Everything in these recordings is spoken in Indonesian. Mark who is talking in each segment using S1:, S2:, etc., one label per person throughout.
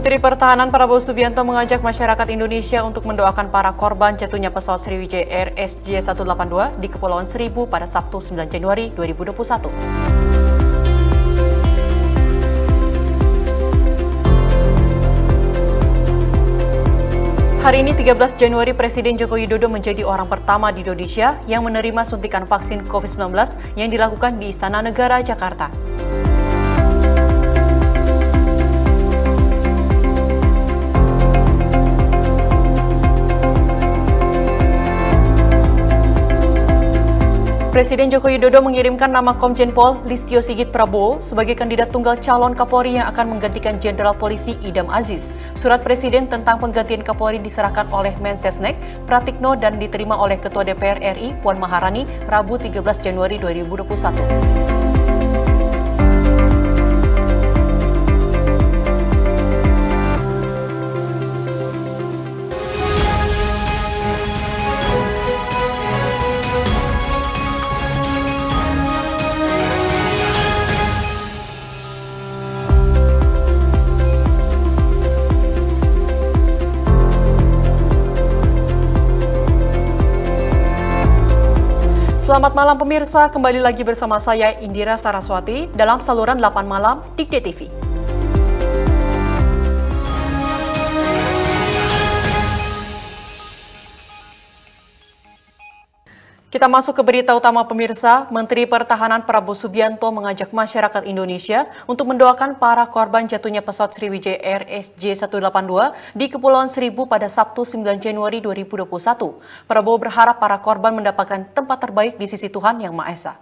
S1: Menteri Pertahanan Prabowo Subianto mengajak masyarakat Indonesia untuk mendoakan para korban jatuhnya pesawat Sriwijaya Air SJ182 di Kepulauan Seribu pada Sabtu 9 Januari 2021. Hari ini 13 Januari, Presiden Joko Widodo menjadi orang pertama di Indonesia yang menerima suntikan vaksin COVID-19 yang dilakukan di Istana Negara, Jakarta. Presiden Joko Widodo mengirimkan nama Komjen Pol Listio Sigit Prabowo sebagai kandidat tunggal calon Kapolri yang akan menggantikan Jenderal Polisi Idam Aziz. Surat Presiden tentang penggantian Kapolri diserahkan oleh Mensesnek Pratikno dan diterima oleh Ketua DPR RI Puan Maharani Rabu 13 Januari 2021. Selamat malam pemirsa, kembali lagi bersama saya Indira Saraswati dalam saluran 8 malam Dikde TV. Kita masuk ke berita utama pemirsa. Menteri Pertahanan Prabowo Subianto mengajak masyarakat Indonesia untuk mendoakan para korban jatuhnya pesawat Sriwijaya Air SJ182 di Kepulauan Seribu pada Sabtu 9 Januari 2021. Prabowo berharap para korban mendapatkan tempat terbaik di sisi Tuhan Yang Maha Esa.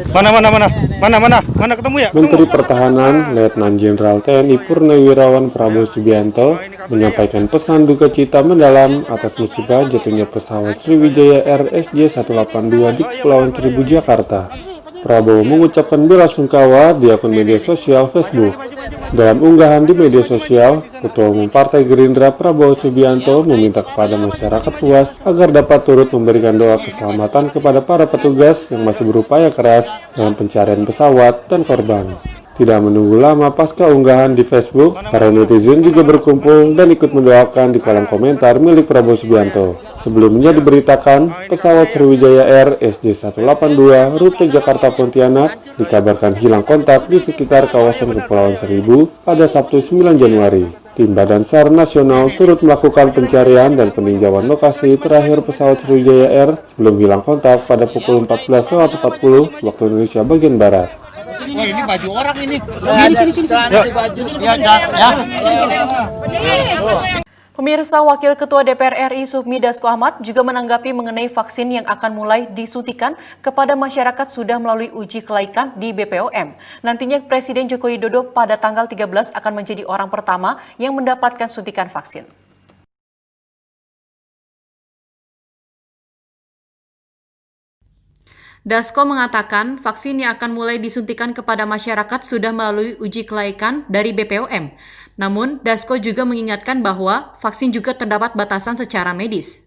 S2: Mana ketemu ya?
S3: Menteri Pertahanan Letnan Jenderal TNI Purnawirawan Prabowo Subianto menyampaikan pesan duka cita mendalam atas musibah jatuhnya pesawat Sriwijaya Air SJ182 di Kepulauan Seribu, Jakarta. Prabowo mengucapkan belasungkawa di akun media sosial Facebook. Dalam unggahan di media sosial, Ketua Umum Partai Gerindra Prabowo Subianto meminta kepada masyarakat luas agar dapat turut memberikan doa keselamatan kepada para petugas yang masih berupaya keras dalam pencarian pesawat dan korban. Tidak menunggu lama pasca unggahan di Facebook, para netizen juga berkumpul dan ikut mendoakan di kolom komentar milik Prabowo Subianto. Sebelumnya diberitakan, pesawat Sriwijaya Air SJ182 rute Jakarta-Pontianak dikabarkan hilang kontak di sekitar kawasan Kepulauan Seribu pada Sabtu 9 Januari. Tim Badan SAR Nasional turut melakukan pencarian dan peninjauan lokasi terakhir pesawat Sriwijaya Air sebelum hilang kontak pada pukul 14.40 waktu Indonesia bagian Barat.
S2: Wah, ini baju orang ini.
S1: Pemirsa, Wakil Ketua DPR RI Sufmi Dasko Ahmad juga menanggapi mengenai vaksin yang akan mulai disuntikan kepada masyarakat sudah melalui uji kelaikan di BPOM. Nantinya Presiden Joko Widodo pada tanggal 13 akan menjadi orang pertama yang mendapatkan suntikan vaksin. Dasko mengatakan vaksin yang akan mulai disuntikan kepada masyarakat sudah melalui uji kelaikan dari BPOM. Namun, Dasko juga mengingatkan bahwa vaksin juga terdapat batasan secara medis.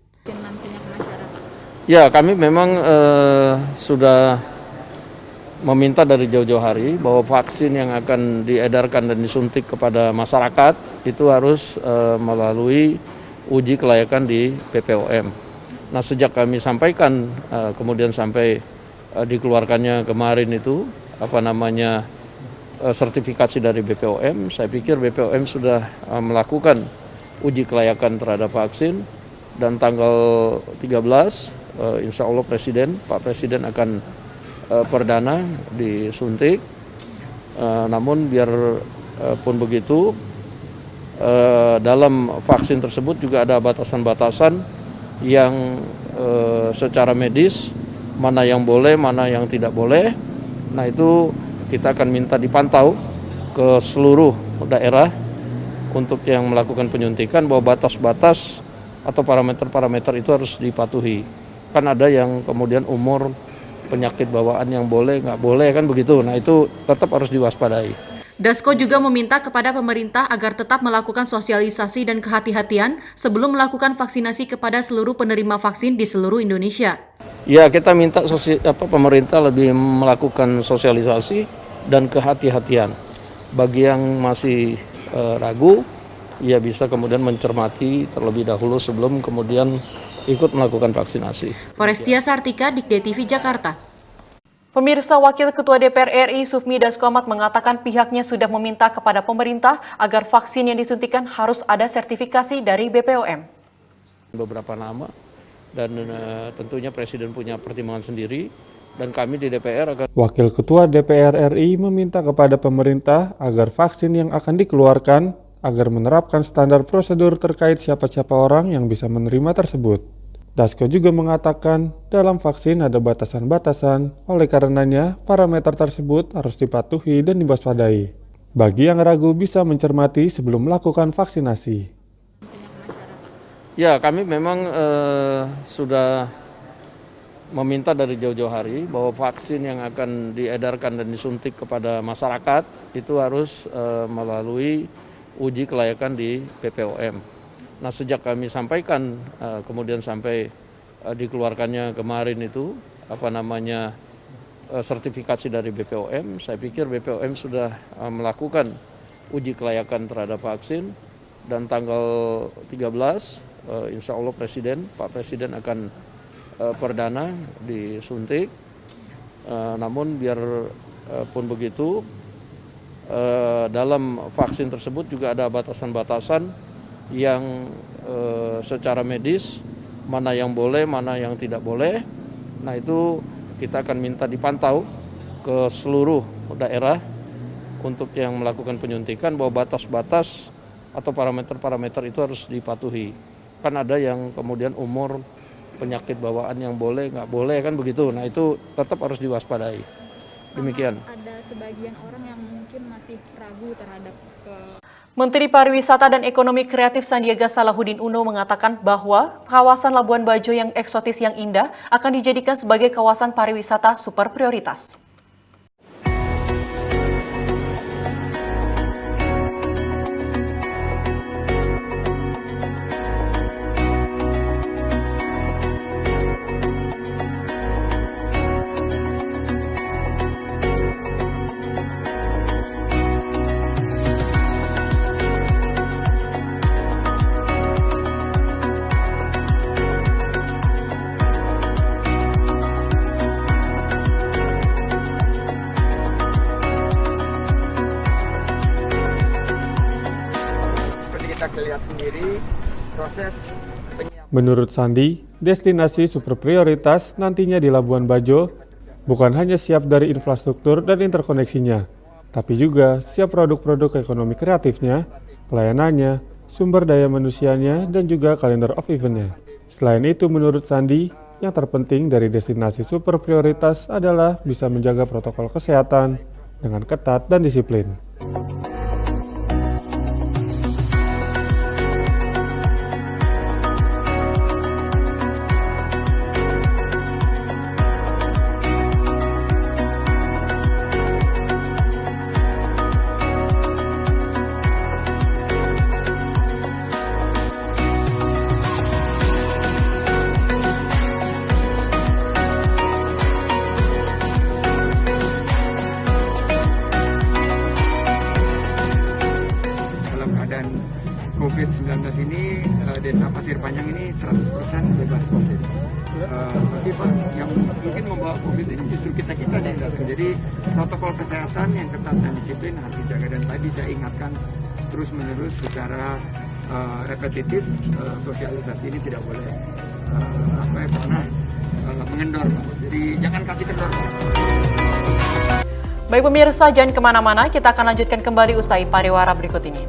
S4: Ya, kami memang sudah meminta dari jauh-jauh hari bahwa vaksin yang akan diedarkan dan disuntik kepada masyarakat itu harus melalui uji kelayakan di BPOM. Nah, sejak kami sampaikan kemudian sampai dikeluarkannya kemarin itu sertifikasi dari BPOM, saya pikir BPOM sudah melakukan uji kelayakan terhadap vaksin dan tanggal 13 insya Allah Pak Presiden akan perdana disuntik. Namun biar pun begitu dalam vaksin tersebut juga ada batasan-batasan yang secara medis mana yang boleh, mana yang tidak boleh. Nah, itu kita akan minta dipantau ke seluruh daerah untuk yang melakukan penyuntikan bahwa batas-batas atau parameter-parameter itu harus dipatuhi. Kan ada yang kemudian umur, penyakit bawaan yang boleh, nggak boleh, kan begitu. Nah, itu tetap harus diwaspadai.
S1: Dasko juga meminta kepada pemerintah agar tetap melakukan sosialisasi dan kehati-hatian sebelum melakukan vaksinasi kepada seluruh penerima vaksin di seluruh Indonesia.
S4: Ya, kita minta pemerintah lebih melakukan sosialisasi dan kehati-hatian. Bagi yang masih ragu, ia bisa kemudian mencermati terlebih dahulu sebelum kemudian ikut melakukan vaksinasi.
S1: Forestia Sartika, Dikde TV Jakarta. Pemirsa, Wakil Ketua DPR RI Sufmi Dasko Ahmad mengatakan pihaknya sudah meminta kepada pemerintah agar vaksin yang disuntikan harus ada sertifikasi dari BPOM.
S4: Beberapa nama dan tentunya Presiden punya pertimbangan sendiri dan kami di DPR akan.
S3: Wakil Ketua DPR RI meminta kepada pemerintah agar vaksin yang akan dikeluarkan agar menerapkan standar prosedur terkait siapa-siapa orang yang bisa menerima tersebut. Dasko juga mengatakan dalam vaksin ada batasan-batasan, oleh karenanya parameter tersebut harus dipatuhi dan diwaspadai. Bagi yang ragu bisa mencermati sebelum melakukan vaksinasi.
S4: Ya, kami memang sudah meminta dari jauh-jauh hari bahwa vaksin yang akan diedarkan dan disuntik kepada masyarakat itu harus melalui uji kelayakan di BPOM. Nah, sejak kami sampaikan kemudian sampai dikeluarkannya kemarin itu sertifikasi dari BPOM, saya pikir BPOM sudah melakukan uji kelayakan terhadap vaksin dan tanggal 13 insya Allah Pak Presiden akan perdana disuntik. Namun biar pun begitu dalam vaksin tersebut juga ada batasan-batasan yang secara medis mana yang boleh, mana yang tidak boleh. Nah, itu kita akan minta dipantau ke seluruh daerah untuk yang melakukan penyuntikan bahwa batas-batas atau parameter-parameter itu harus dipatuhi. Kan ada yang kemudian umur, penyakit bawaan yang boleh, nggak boleh, kan begitu. Nah, itu tetap harus diwaspadai. Demikian.
S5: Ada sebagian orang yang mungkin masih ragu terhadap
S1: Menteri Pariwisata dan Ekonomi Kreatif Sandiaga Salahuddin Uno mengatakan bahwa kawasan Labuan Bajo yang eksotis yang indah akan dijadikan sebagai kawasan pariwisata super prioritas.
S6: Lihat sendiri proses
S3: Menurut Sandi, destinasi super prioritas nantinya di Labuan Bajo bukan hanya siap dari infrastruktur dan interkoneksinya, tapi juga siap produk-produk ekonomi kreatifnya, pelayanannya, sumber daya manusianya, dan juga kalender of event-nya. Selain itu, menurut Sandi, yang terpenting dari destinasi super prioritas adalah bisa menjaga protokol kesehatan dengan ketat dan disiplin.
S6: COVID-19 ini, Desa Pasir Panjang ini 100% bebas COVID. Tapi Pak, yang mungkin membawa COVID ini justru kita-kita yang datang. Jadi protokol kesehatan yang ketat dan disiplin harus dijaga. Dan tadi saya ingatkan terus-menerus secara repetitif, sosialisasi ini tidak boleh pernah mengendor. Jadi jangan kasih kendor.
S1: Baik pemirsa, jangan kemana-mana, kita akan lanjutkan kembali usai pariwara berikut ini.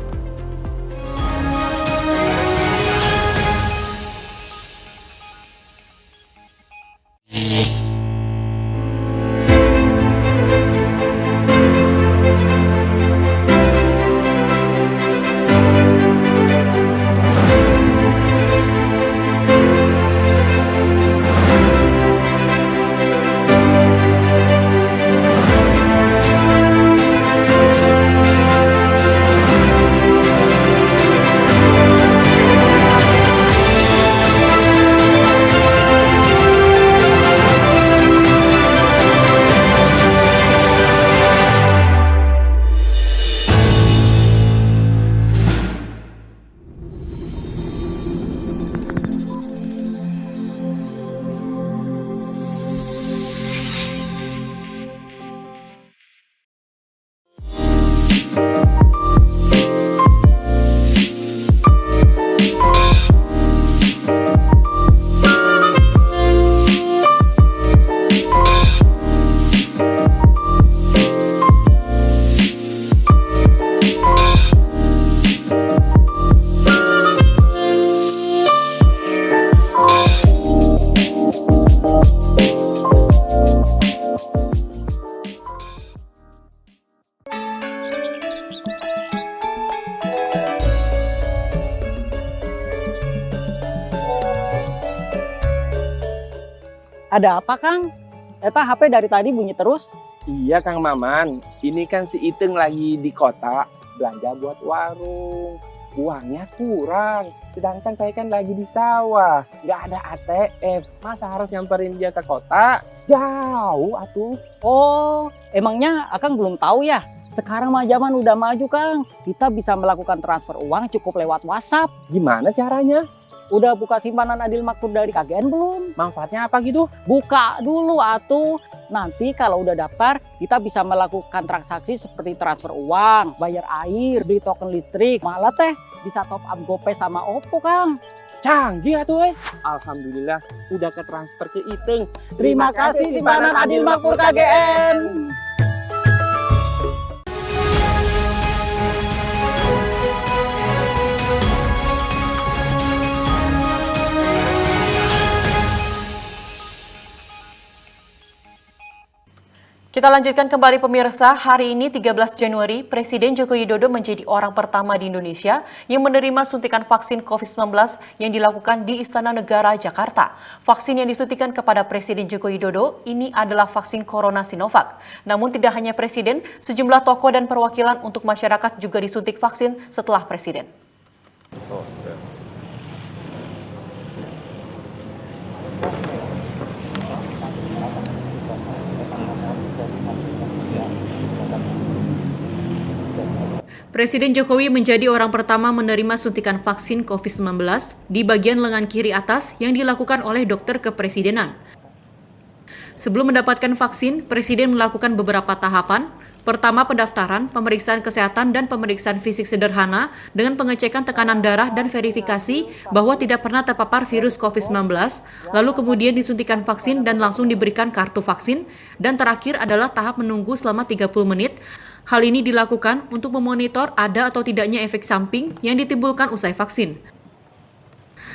S7: Ada apa, Kang? Eta HP dari tadi bunyi terus.
S8: Iya Kang Maman, ini kan si Iteng lagi di kota belanja buat warung. Uangnya kurang, sedangkan saya kan lagi di sawah, nggak ada ATM. Masa harus nyamperin dia ke kota? Jauh atuh.
S7: Oh, emangnya Akang belum tahu ya? Sekarang mah zaman udah maju, Kang. Kita bisa melakukan transfer uang cukup lewat WhatsApp.
S8: Gimana caranya?
S7: Udah buka simpanan Adil Makmur dari KGN belum?
S8: Manfaatnya apa gitu?
S7: Buka dulu atuh. Nanti kalau udah daftar, kita bisa melakukan transaksi seperti transfer uang, bayar air, beli token listrik, malah teh bisa top up GoPay sama OVO, Kang.
S8: Canggih atuh. Alhamdulillah udah ke transfer ke Iteng.
S7: Terima kasih simpanan Adil Makmur KGN.
S1: Kita lanjutkan kembali pemirsa, hari ini 13 Januari, Presiden Joko Widodo menjadi orang pertama di Indonesia yang menerima suntikan vaksin COVID-19 yang dilakukan di Istana Negara, Jakarta. Vaksin yang disuntikan kepada Presiden Joko Widodo ini adalah vaksin Corona Sinovac. Namun tidak hanya Presiden, sejumlah tokoh dan perwakilan untuk masyarakat juga disuntik vaksin setelah Presiden. Presiden Jokowi menjadi orang pertama menerima suntikan vaksin COVID-19 di bagian lengan kiri atas yang dilakukan oleh dokter kepresidenan. Sebelum mendapatkan vaksin, Presiden melakukan beberapa tahapan. Pertama, pendaftaran, pemeriksaan kesehatan dan pemeriksaan fisik sederhana dengan pengecekan tekanan darah dan verifikasi bahwa tidak pernah terpapar virus COVID-19, lalu kemudian disuntikan vaksin dan langsung diberikan kartu vaksin, dan terakhir adalah tahap menunggu selama 30 menit. Hal ini dilakukan untuk memonitor ada atau tidaknya efek samping yang ditimbulkan usai vaksin.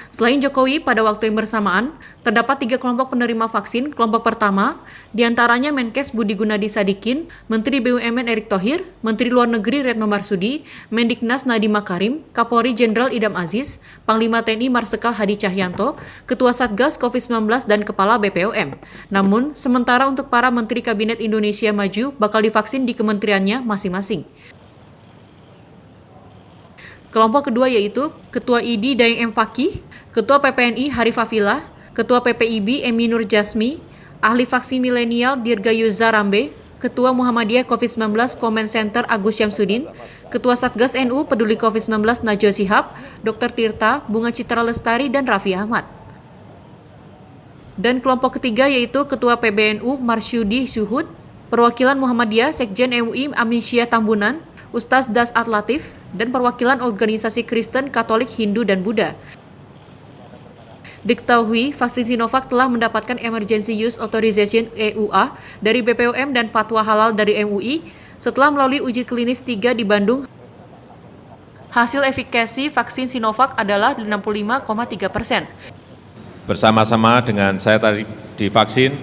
S1: Selain Jokowi, pada waktu yang bersamaan, terdapat 3 kelompok penerima vaksin. Kelompok pertama, diantaranya Menkes Budi Gunadi Sadikin, Menteri BUMN Erick Thohir, Menteri Luar Negeri Retno Marsudi, Mendiknas Nadiem Makarim, Kapolri Jenderal Idam Aziz, Panglima TNI Marsikal Hadi Cahyanto, Ketua Satgas COVID-19 dan Kepala BPOM. Namun, sementara untuk para Menteri Kabinet Indonesia Maju bakal divaksin di kementeriannya masing-masing. Kelompok kedua yaitu Ketua ID Daeng M. Fakih, Ketua PPNI Harif Afillah, Ketua PPIB Emi Nur Jasmi, Ahli Vaksin Milenial Dirgayuza Rambe, Ketua Muhammadiyah COVID-19 Comment Center Agus Syamsuddin, Ketua Satgas NU Peduli COVID-19 Najwa Shihab, Dr. Tirta, Bunga Citra Lestari, dan Raffi Ahmad. Dan kelompok ketiga yaitu Ketua PBNU Marsyudi Syuhud, Perwakilan Muhammadiyah Sekjen MUI Amisya Tambunan, Ustaz Dasat Latif, dan perwakilan organisasi Kristen, Katolik, Hindu, dan Buddha. Diketahui, vaksin Sinovac telah mendapatkan Emergency Use Authorization EUA dari BPOM dan fatwa halal dari MUI setelah melalui uji klinis 3 di Bandung. Hasil efikasi vaksin Sinovac adalah 65,3%.
S9: Bersama-sama dengan saya tadi divaksin,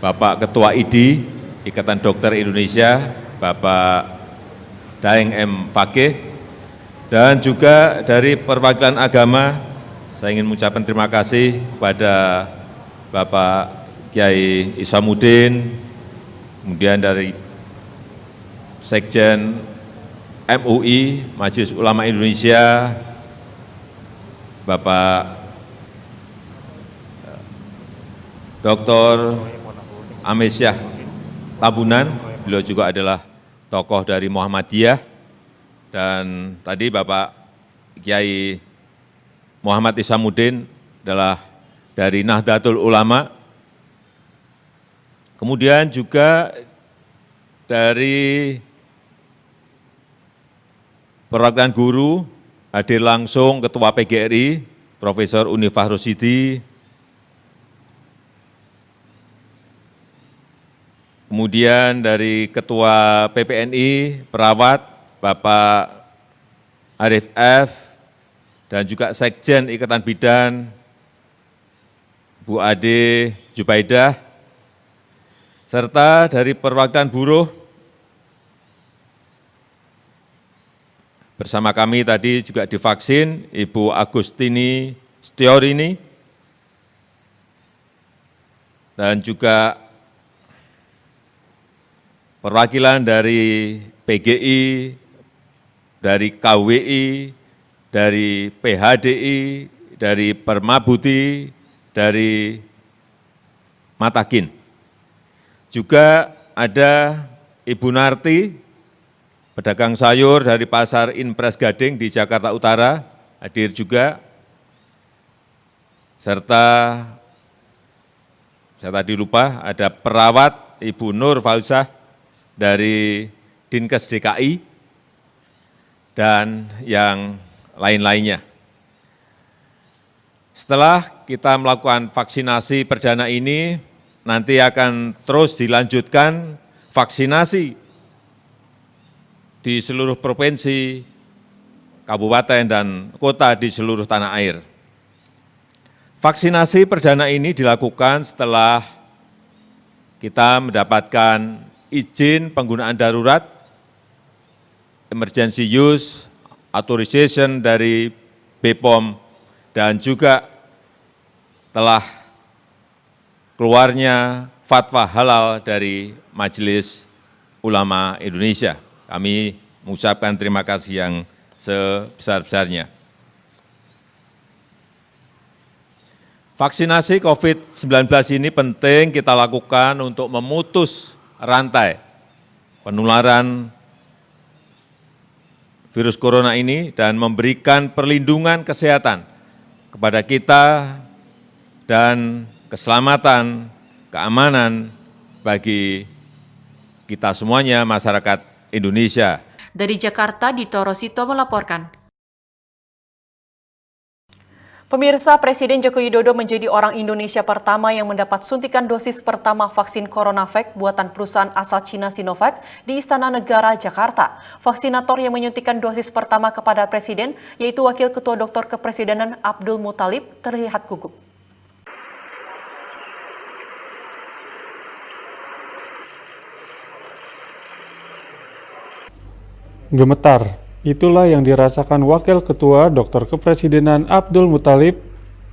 S9: Bapak Ketua ID, Ikatan Dokter Indonesia, Bapak Daeng M. Fakih, dan juga dari perwakilan agama, saya ingin mengucapkan terima kasih kepada Bapak Kiai Isamuddin, kemudian dari Sekjen MUI, Majelis Ulama Indonesia, Bapak Dr. Amisya Tambunan, beliau juga adalah tokoh dari Muhammadiyah, dan tadi Bapak Kiai Muhammad Isamuddin adalah dari Nahdlatul Ulama, kemudian juga dari perwakilan guru hadir langsung Ketua PGRI, Profesor Unifah Rosidi, kemudian dari Ketua PPNI, perawat, Bapak Arif F., dan juga Sekjen Ikatan Bidan, Bu Ade Jubaidah, serta dari perwakilan buruh, bersama kami tadi juga divaksin Ibu Agustini Stiorini, dan juga perwakilan dari PGI, dari KWI, dari PHDI, dari Permabuti, dari Matakin. Juga ada Ibu Narti, pedagang sayur dari Pasar Impres Gading di Jakarta Utara, hadir juga. Serta, saya tadi lupa, ada perawat Ibu Nur Fauzah dari Dinkes DKI, dan yang lain-lainnya. Setelah kita melakukan vaksinasi perdana ini, nanti akan terus dilanjutkan vaksinasi di seluruh provinsi, kabupaten, dan kota di seluruh tanah air. Vaksinasi perdana ini dilakukan setelah kita mendapatkan izin penggunaan darurat, emergency use authorization dari BPOM, dan juga telah keluarnya fatwa halal dari Majelis Ulama Indonesia. Kami mengucapkan terima kasih yang sebesar-besarnya. Vaksinasi COVID-19 ini penting kita lakukan untuk memutus rantai penularan virus corona ini dan memberikan perlindungan kesehatan kepada kita dan keselamatan, keamanan bagi kita semuanya, masyarakat Indonesia.
S1: Dari Jakarta, Dito Rosito melaporkan. Pemirsa, Presiden Joko Widodo menjadi orang Indonesia pertama yang mendapat suntikan dosis pertama vaksin CoronaVac buatan perusahaan asal Cina Sinovac di Istana Negara, Jakarta. Vaksinator yang menyuntikkan dosis pertama kepada Presiden, yaitu Wakil Ketua Dokter Kepresidenan Abdul Muthalib, terlihat gugup.
S3: Gemetar, itulah yang dirasakan Wakil Ketua Dokter Kepresidenan Abdul Muthalib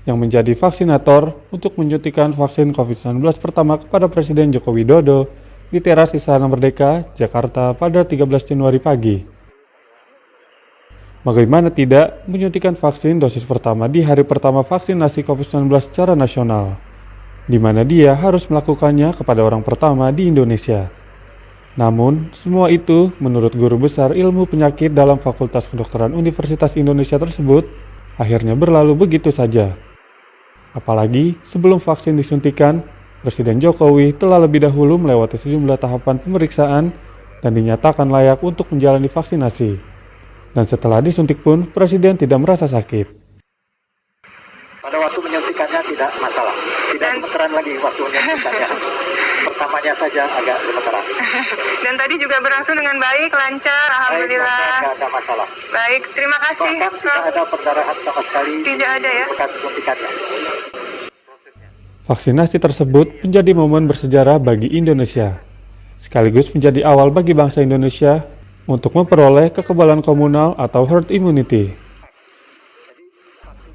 S3: yang menjadi vaksinator untuk menyuntikkan vaksin COVID-19 pertama kepada Presiden Joko Widodo di teras Istana Merdeka, Jakarta pada 13 Januari pagi. Bagaimana tidak menyuntikkan vaksin dosis pertama di hari pertama vaksinasi COVID-19 secara nasional, di mana dia harus melakukannya kepada orang pertama di Indonesia. Namun, semua itu menurut Guru Besar Ilmu Penyakit dalam Fakultas Kedokteran Universitas Indonesia tersebut, akhirnya berlalu begitu saja. Apalagi sebelum vaksin disuntikan, Presiden Jokowi telah lebih dahulu melewati sejumlah tahapan pemeriksaan dan dinyatakan layak untuk menjalani vaksinasi. Dan setelah disuntik pun, Presiden tidak merasa sakit.
S10: Pada waktu menyuntikannya tidak masalah, tidak gemeteran lagi waktu menyuntikannya. Pertamanya saja agak gemeteran.
S11: Dan tadi juga berlangsung dengan baik, lancar, alhamdulillah.
S10: Tidak ada masalah.
S11: Baik, terima kasih.
S10: Bahkan tidak ada perdarahan sama sekali.
S11: Tidak ada ya.
S10: Bekas suntikannya.
S3: Vaksinasi tersebut menjadi momen bersejarah bagi Indonesia, sekaligus menjadi awal bagi bangsa Indonesia untuk memperoleh kekebalan komunal atau herd immunity.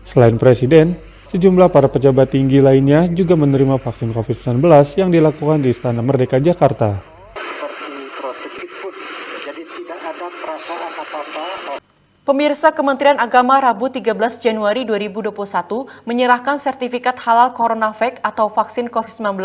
S3: Selain Presiden, sejumlah para pejabat tinggi lainnya juga menerima vaksin COVID-19 yang dilakukan di Istana Merdeka, Jakarta.
S10: Seperti prosedur pun, jadi tidak ada perasaan apa-apa.
S1: Pemirsa, Kementerian Agama Rabu 13 Januari 2021 menyerahkan sertifikat halal CoronaVac atau vaksin COVID-19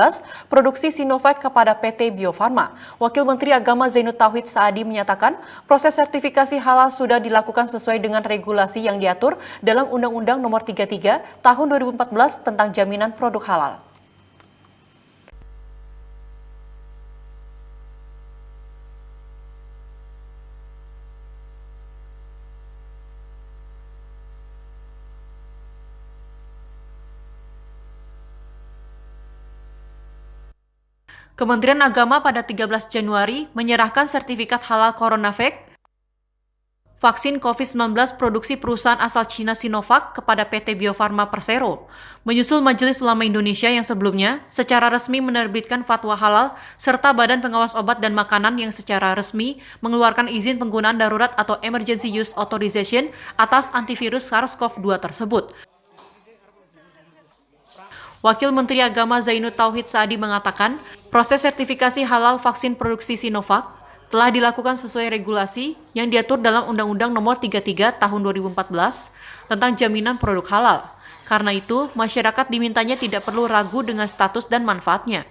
S1: produksi Sinovac kepada PT Bio Farma. Wakil Menteri Agama Zainud Tauhid Saadi menyatakan proses sertifikasi halal sudah dilakukan sesuai dengan regulasi yang diatur dalam Undang-Undang Nomor 33 Tahun 2014 tentang jaminan produk halal. Kementerian Agama pada 13 Januari menyerahkan sertifikat halal CoronaVac vaksin COVID-19 produksi perusahaan asal Cina Sinovac kepada PT Bio Farma Persero, menyusul Majelis Ulama Indonesia yang sebelumnya secara resmi menerbitkan fatwa halal serta Badan Pengawas Obat dan Makanan yang secara resmi mengeluarkan izin penggunaan darurat atau Emergency Use Authorization atas antivirus SARS-CoV-2 tersebut. Wakil Menteri Agama Zainud Tauhid Saadi mengatakan, proses sertifikasi halal vaksin produksi Sinovac telah dilakukan sesuai regulasi yang diatur dalam Undang-Undang Nomor 33 Tahun 2014 tentang jaminan produk halal. Karena itu, masyarakat dimintanya tidak perlu ragu dengan status dan manfaatnya.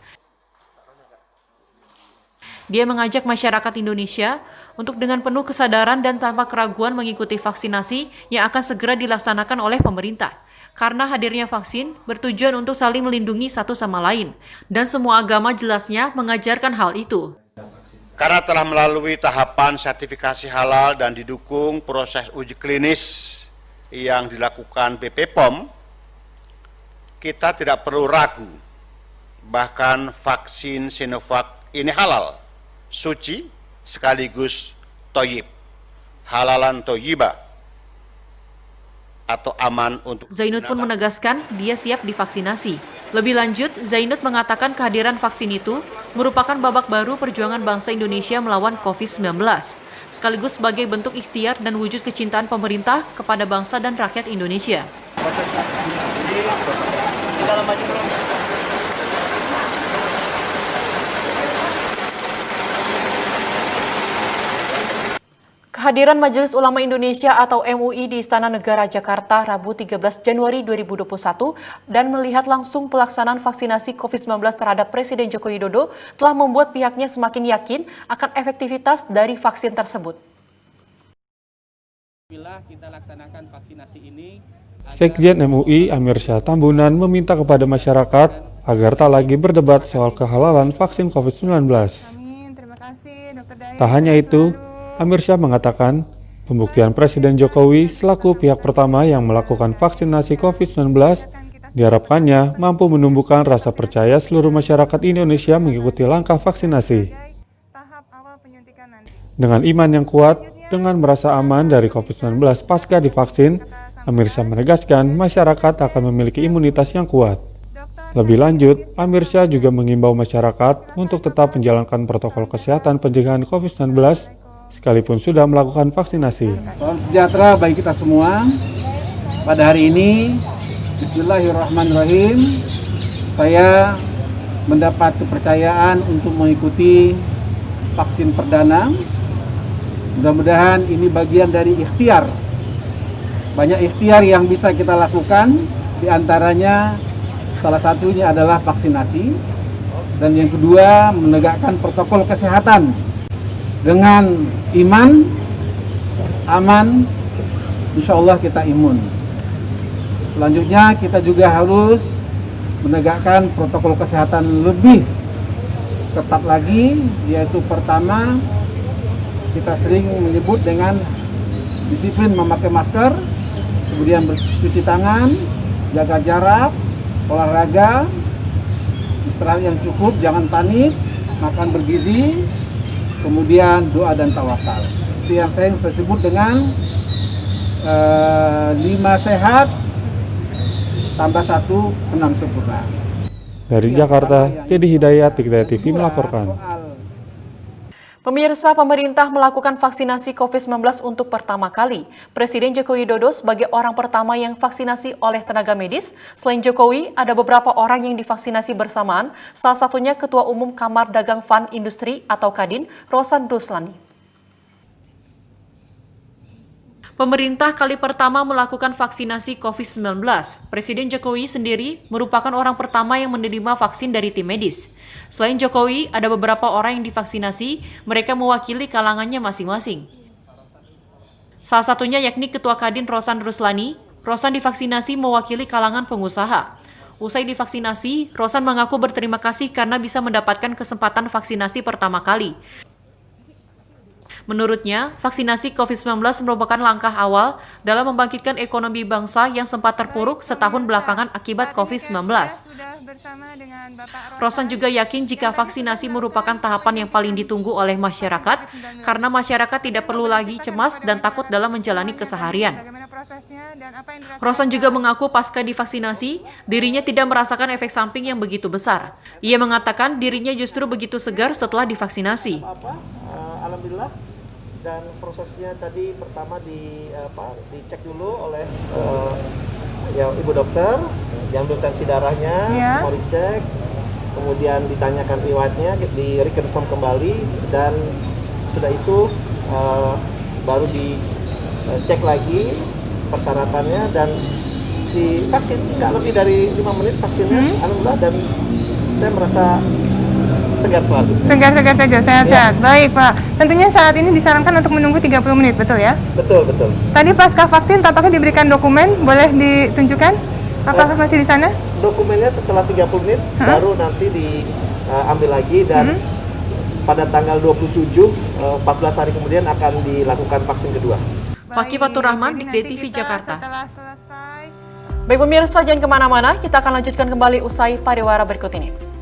S1: Dia mengajak masyarakat Indonesia untuk dengan penuh kesadaran dan tanpa keraguan mengikuti vaksinasi yang akan segera dilaksanakan oleh pemerintah. Karena hadirnya vaksin bertujuan untuk saling melindungi satu sama lain. Dan semua agama jelasnya mengajarkan hal itu.
S12: Karena telah melalui tahapan sertifikasi halal dan didukung proses uji klinis yang dilakukan BPOM, kita tidak perlu ragu. Bahkan vaksin Sinovac ini halal, suci, sekaligus toyib, halalan toyibah, atau aman untuk
S1: Zainud pun menegaskan dia siap divaksinasi. Lebih lanjut, Zainud mengatakan kehadiran vaksin itu merupakan babak baru perjuangan bangsa Indonesia melawan COVID-19, sekaligus sebagai bentuk ikhtiar dan wujud kecintaan pemerintah kepada bangsa dan rakyat Indonesia. Kehadiran Majelis Ulama Indonesia atau MUI di Istana Negara Jakarta Rabu 13 Januari 2021 dan melihat langsung pelaksanaan vaksinasi COVID-19 terhadap Presiden Joko Widodo telah membuat pihaknya semakin yakin akan efektivitas dari vaksin tersebut.
S13: Bila kita laksanakan vaksinasi ini,
S3: Sekjen MUI Amir Syah Tambunan meminta kepada masyarakat agar tak lagi berdebat soal kehalalan vaksin COVID-19. Tak hanya itu, Amir Syah mengatakan, pembuktian Presiden Jokowi selaku pihak pertama yang melakukan vaksinasi COVID-19 diharapkannya mampu menumbuhkan rasa percaya seluruh masyarakat Indonesia mengikuti langkah vaksinasi. Dengan iman yang kuat, dengan merasa aman dari COVID-19 pasca divaksin, Amir Syah menegaskan masyarakat akan memiliki imunitas yang kuat. Lebih lanjut, Amir Syah juga mengimbau masyarakat untuk tetap menjalankan protokol kesehatan pencegahan COVID-19 sekalipun sudah melakukan vaksinasi.
S14: Salam sejahtera bagi kita semua. Pada hari ini, Bismillahirrahmanirrahim, saya mendapat kepercayaan untuk mengikuti vaksin perdana. Mudah-mudahan ini bagian dari ikhtiar. Banyak ikhtiar yang bisa kita lakukan, di antaranya salah satunya adalah vaksinasi. Dan yang kedua, menegakkan protokol kesehatan. Dengan iman, aman, insya Allah kita imun. Selanjutnya kita juga harus menegakkan protokol kesehatan lebih ketat lagi, yaitu pertama, kita sering menyebut dengan disiplin memakai masker, kemudian bercuci tangan, jaga jarak, olahraga, istirahat yang cukup, jangan panik, makan bergizi, kemudian doa dan tawakal. Itu yang saya sebut dengan 5 sehat tambah 1 6 sempurna.
S3: Dari Jakarta, Dedi Hidayat, Tikdaya TV melaporkan.
S1: Pemirsa, pemerintah melakukan vaksinasi COVID-19 untuk pertama kali. Presiden Joko Widodo sebagai orang pertama yang vaksinasi oleh tenaga medis. Selain Jokowi, ada beberapa orang yang divaksinasi bersamaan, salah satunya Ketua Umum Kamar Dagang Fan Industri atau Kadin, Rosan Ruslani. Pemerintah kali pertama melakukan vaksinasi COVID-19. Presiden Jokowi sendiri merupakan orang pertama yang menerima vaksin dari tim medis. Selain Jokowi, ada beberapa orang yang divaksinasi, mereka mewakili kalangannya masing-masing. Salah satunya yakni Ketua Kadin Rosan Ruslani. Rosan divaksinasi mewakili kalangan pengusaha. Usai divaksinasi, Rosan mengaku berterima kasih karena bisa mendapatkan kesempatan vaksinasi pertama kali. Menurutnya, vaksinasi COVID-19 merupakan langkah awal dalam membangkitkan ekonomi bangsa yang sempat terpuruk setahun belakangan akibat COVID-19. Rosan juga yakin jika vaksinasi merupakan tahapan yang paling ditunggu oleh masyarakat, karena masyarakat tidak perlu lagi cemas dan takut dalam menjalani keseharian. Rosan juga mengaku pasca divaksinasi, dirinya tidak merasakan efek samping yang begitu besar. Ia mengatakan dirinya justru begitu segar setelah divaksinasi.
S15: Alhamdulillah, dan prosesnya tadi pertama dicek dulu oleh ya ibu dokter, diambil tensi darahnya, mau dicek, kemudian ditanyakan riwayatnya, di reconfirm kembali, dan sudah itu baru dicek lagi persyaratannya dan divaksin. Nggak lebih dari 5 menit vaksinnya, alhamdulillah, dan saya merasa segar selalu.
S11: Segar-segar saja, sehat-sehat. Baik Pak, tentunya saat ini disarankan untuk menunggu 30 menit, betul ya?
S15: Betul, betul.
S11: Tadi pasca vaksin tampaknya diberikan dokumen, boleh ditunjukkan? Apakah masih di sana?
S15: Dokumennya setelah 30 menit baru nanti diambil lagi, dan pada tanggal 27, 14 hari kemudian akan dilakukan vaksin kedua.
S1: Fakih Fatur Rahman, Dikde TV Jakarta. Baik pemirsa, jangan kemana-mana, kita akan lanjutkan kembali usai pariwara berikut ini.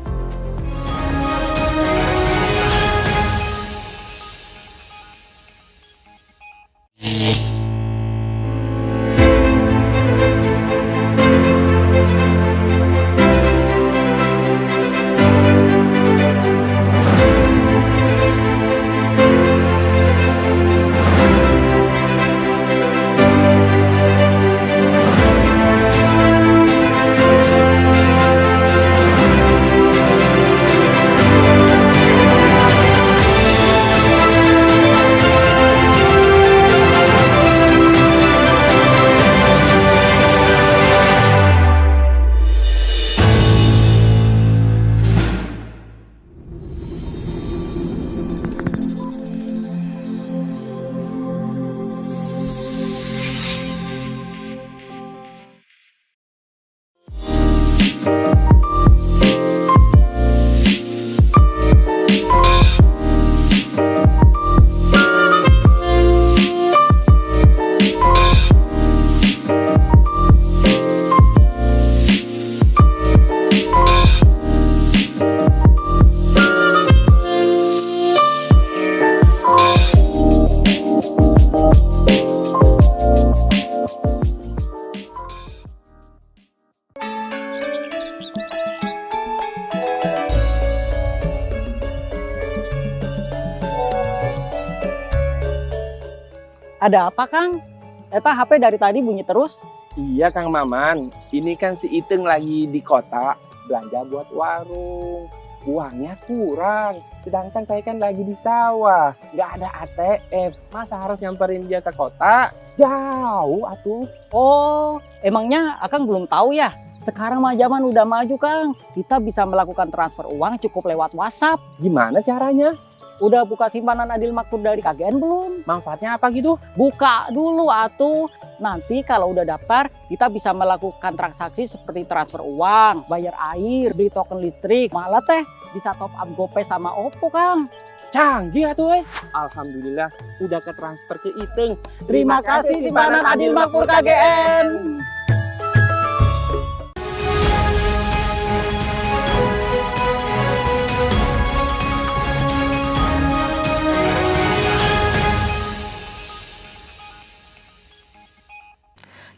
S7: Ada apa, Kang? Eta HP dari tadi bunyi terus.
S8: Iya, Kang Maman. Ini kan si Iteng lagi di kota belanja buat warung. Uangnya kurang. Sedangkan saya kan lagi di sawah. Nggak ada ATM. Masa harus nyamperin dia ke kota? Jauh, atuh.
S7: Oh, emangnya Akang belum tahu ya? Sekarang mah zaman udah maju, Kang. Kita bisa melakukan transfer uang cukup lewat WhatsApp.
S8: Gimana caranya?
S7: Udah buka simpanan Adil Makmur dari KGN belum?
S8: Manfaatnya apa gitu?
S7: Buka dulu atuh. Nanti kalau udah daftar, kita bisa melakukan transaksi seperti transfer uang, bayar air, beli token listrik, malah teh bisa top up GoPay sama OVO, Kang.
S8: Canggih atuh, Alhamdulillah udah ke transfer ke Iteng.
S7: Terima kasih simpanan Adil Makmur KGN.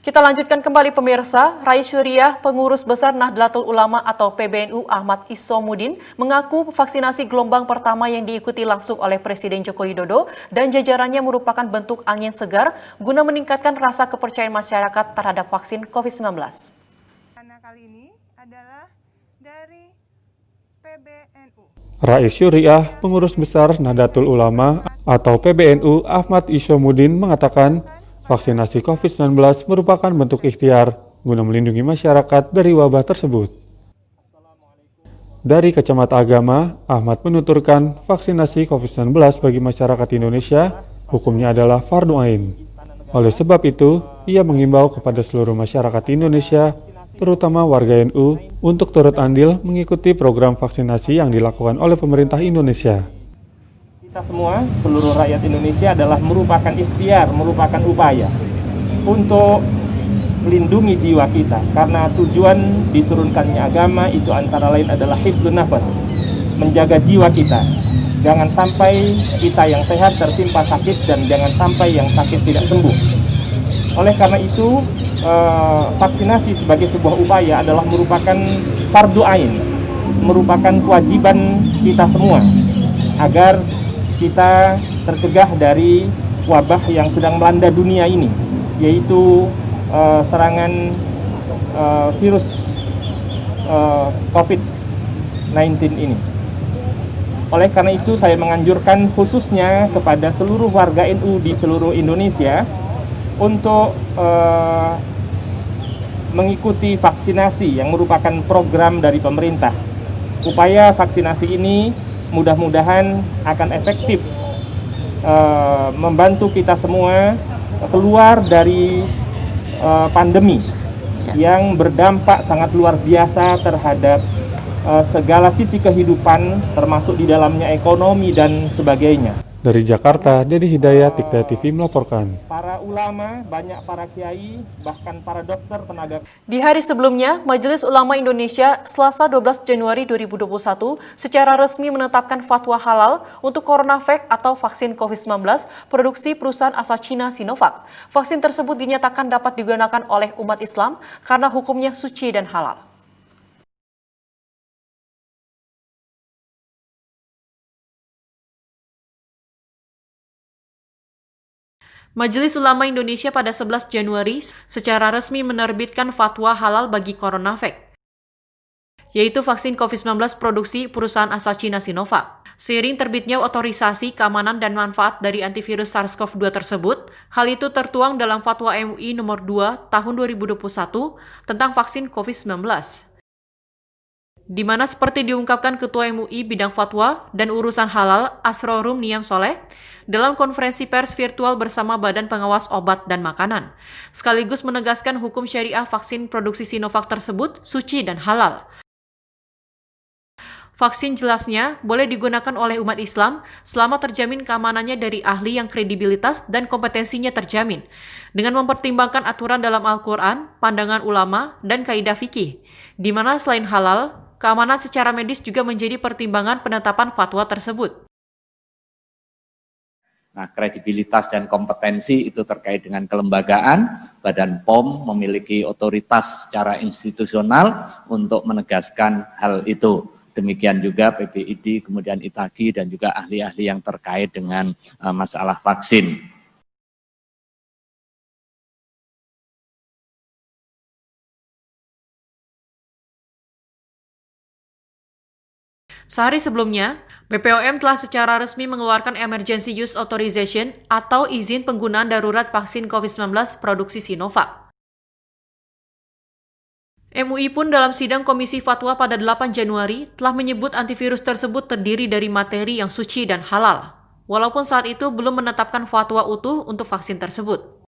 S1: Kita lanjutkan kembali pemirsa. Rais Syuriah, Pengurus Besar Nahdlatul Ulama atau PBNU Ahmad Isomuddin mengaku vaksinasi gelombang pertama yang diikuti langsung oleh Presiden Joko Widodo dan jajarannya merupakan bentuk angin segar guna meningkatkan rasa kepercayaan masyarakat terhadap vaksin COVID-19.
S11: Karena kali ini adalah dari PBNU.
S3: Rais Syuriah, Pengurus Besar Nahdlatul Ulama atau PBNU Ahmad Isomuddin mengatakan vaksinasi COVID-19 merupakan bentuk ikhtiar guna melindungi masyarakat dari wabah tersebut. Dari kacamata agama, Ahmad menuturkan vaksinasi COVID-19 bagi masyarakat Indonesia hukumnya adalah fardu ain. Oleh sebab itu, ia mengimbau kepada seluruh masyarakat Indonesia, terutama warga NU, untuk turut andil mengikuti program vaksinasi yang dilakukan oleh pemerintah Indonesia.
S16: Kita semua, seluruh rakyat Indonesia adalah merupakan ikhtiar, merupakan upaya untuk melindungi jiwa kita. Karena tujuan diturunkannya agama itu antara lain adalah hifdzun nafas, menjaga jiwa kita. Jangan sampai kita yang sehat tertimpa sakit dan jangan sampai yang sakit tidak sembuh. Oleh karena itu, vaksinasi sebagai sebuah upaya adalah merupakan fardu ain, merupakan kewajiban kita semua agar kita tercegah dari wabah yang sedang melanda dunia ini, yaitu serangan virus COVID-19 ini. Oleh karena itu saya menganjurkan khususnya kepada seluruh warga NU di seluruh Indonesia untuk mengikuti vaksinasi yang merupakan program dari pemerintah. Upaya vaksinasi ini mudah-mudahan akan efektif membantu kita semua keluar dari pandemi yang berdampak sangat luar biasa terhadap segala sisi kehidupan, termasuk di dalamnya ekonomi dan sebagainya.
S3: Dari Jakarta, Dedi Hidayat, Tikta TV melaporkan.
S16: Para ulama, banyak para kiai, bahkan para dokter, tenaga.
S1: Di hari sebelumnya, Majelis Ulama Indonesia Selasa 12 Januari 2021 secara resmi menetapkan fatwa halal untuk CoronaVac atau vaksin COVID-19 produksi perusahaan asal Cina Sinovac. Vaksin tersebut dinyatakan dapat digunakan oleh umat Islam karena hukumnya suci dan halal. Majelis Ulama Indonesia pada 11 Januari secara resmi menerbitkan fatwa halal bagi CoronaVac, yaitu vaksin COVID-19 produksi perusahaan asal Cina Sinovac. Seiring terbitnya otorisasi keamanan dan manfaat dari antivirus SARS-CoV-2 tersebut, hal itu tertuang dalam Fatwa MUI nomor 2 tahun 2021 tentang vaksin COVID-19. Di mana seperti diungkapkan Ketua MUI Bidang Fatwa dan Urusan Halal Asrorum Niam Soleh dalam konferensi pers virtual bersama Badan Pengawas Obat dan Makanan, sekaligus menegaskan hukum syariah vaksin produksi Sinovac tersebut suci dan halal. Vaksin jelasnya boleh digunakan oleh umat Islam selama terjamin keamanannya dari ahli yang kredibilitas dan kompetensinya terjamin, dengan mempertimbangkan aturan dalam Al-Quran, pandangan ulama, dan kaidah fikih, di mana selain halal, keamanan secara medis juga menjadi pertimbangan penetapan fatwa tersebut.
S17: Nah, kredibilitas dan kompetensi itu terkait dengan kelembagaan. Badan POM memiliki otoritas secara institusional untuk menegaskan hal itu. Demikian juga PBID, kemudian ITAGI, dan juga ahli-ahli yang terkait dengan masalah vaksin.
S1: Sehari sebelumnya, BPOM telah secara resmi mengeluarkan Emergency Use Authorization atau izin penggunaan darurat vaksin COVID-19 produksi Sinovac. MUI pun dalam sidang Komisi Fatwa pada 8 Januari telah menyebut antivirus tersebut terdiri dari materi yang suci dan halal, walaupun saat itu belum menetapkan fatwa utuh untuk vaksin tersebut.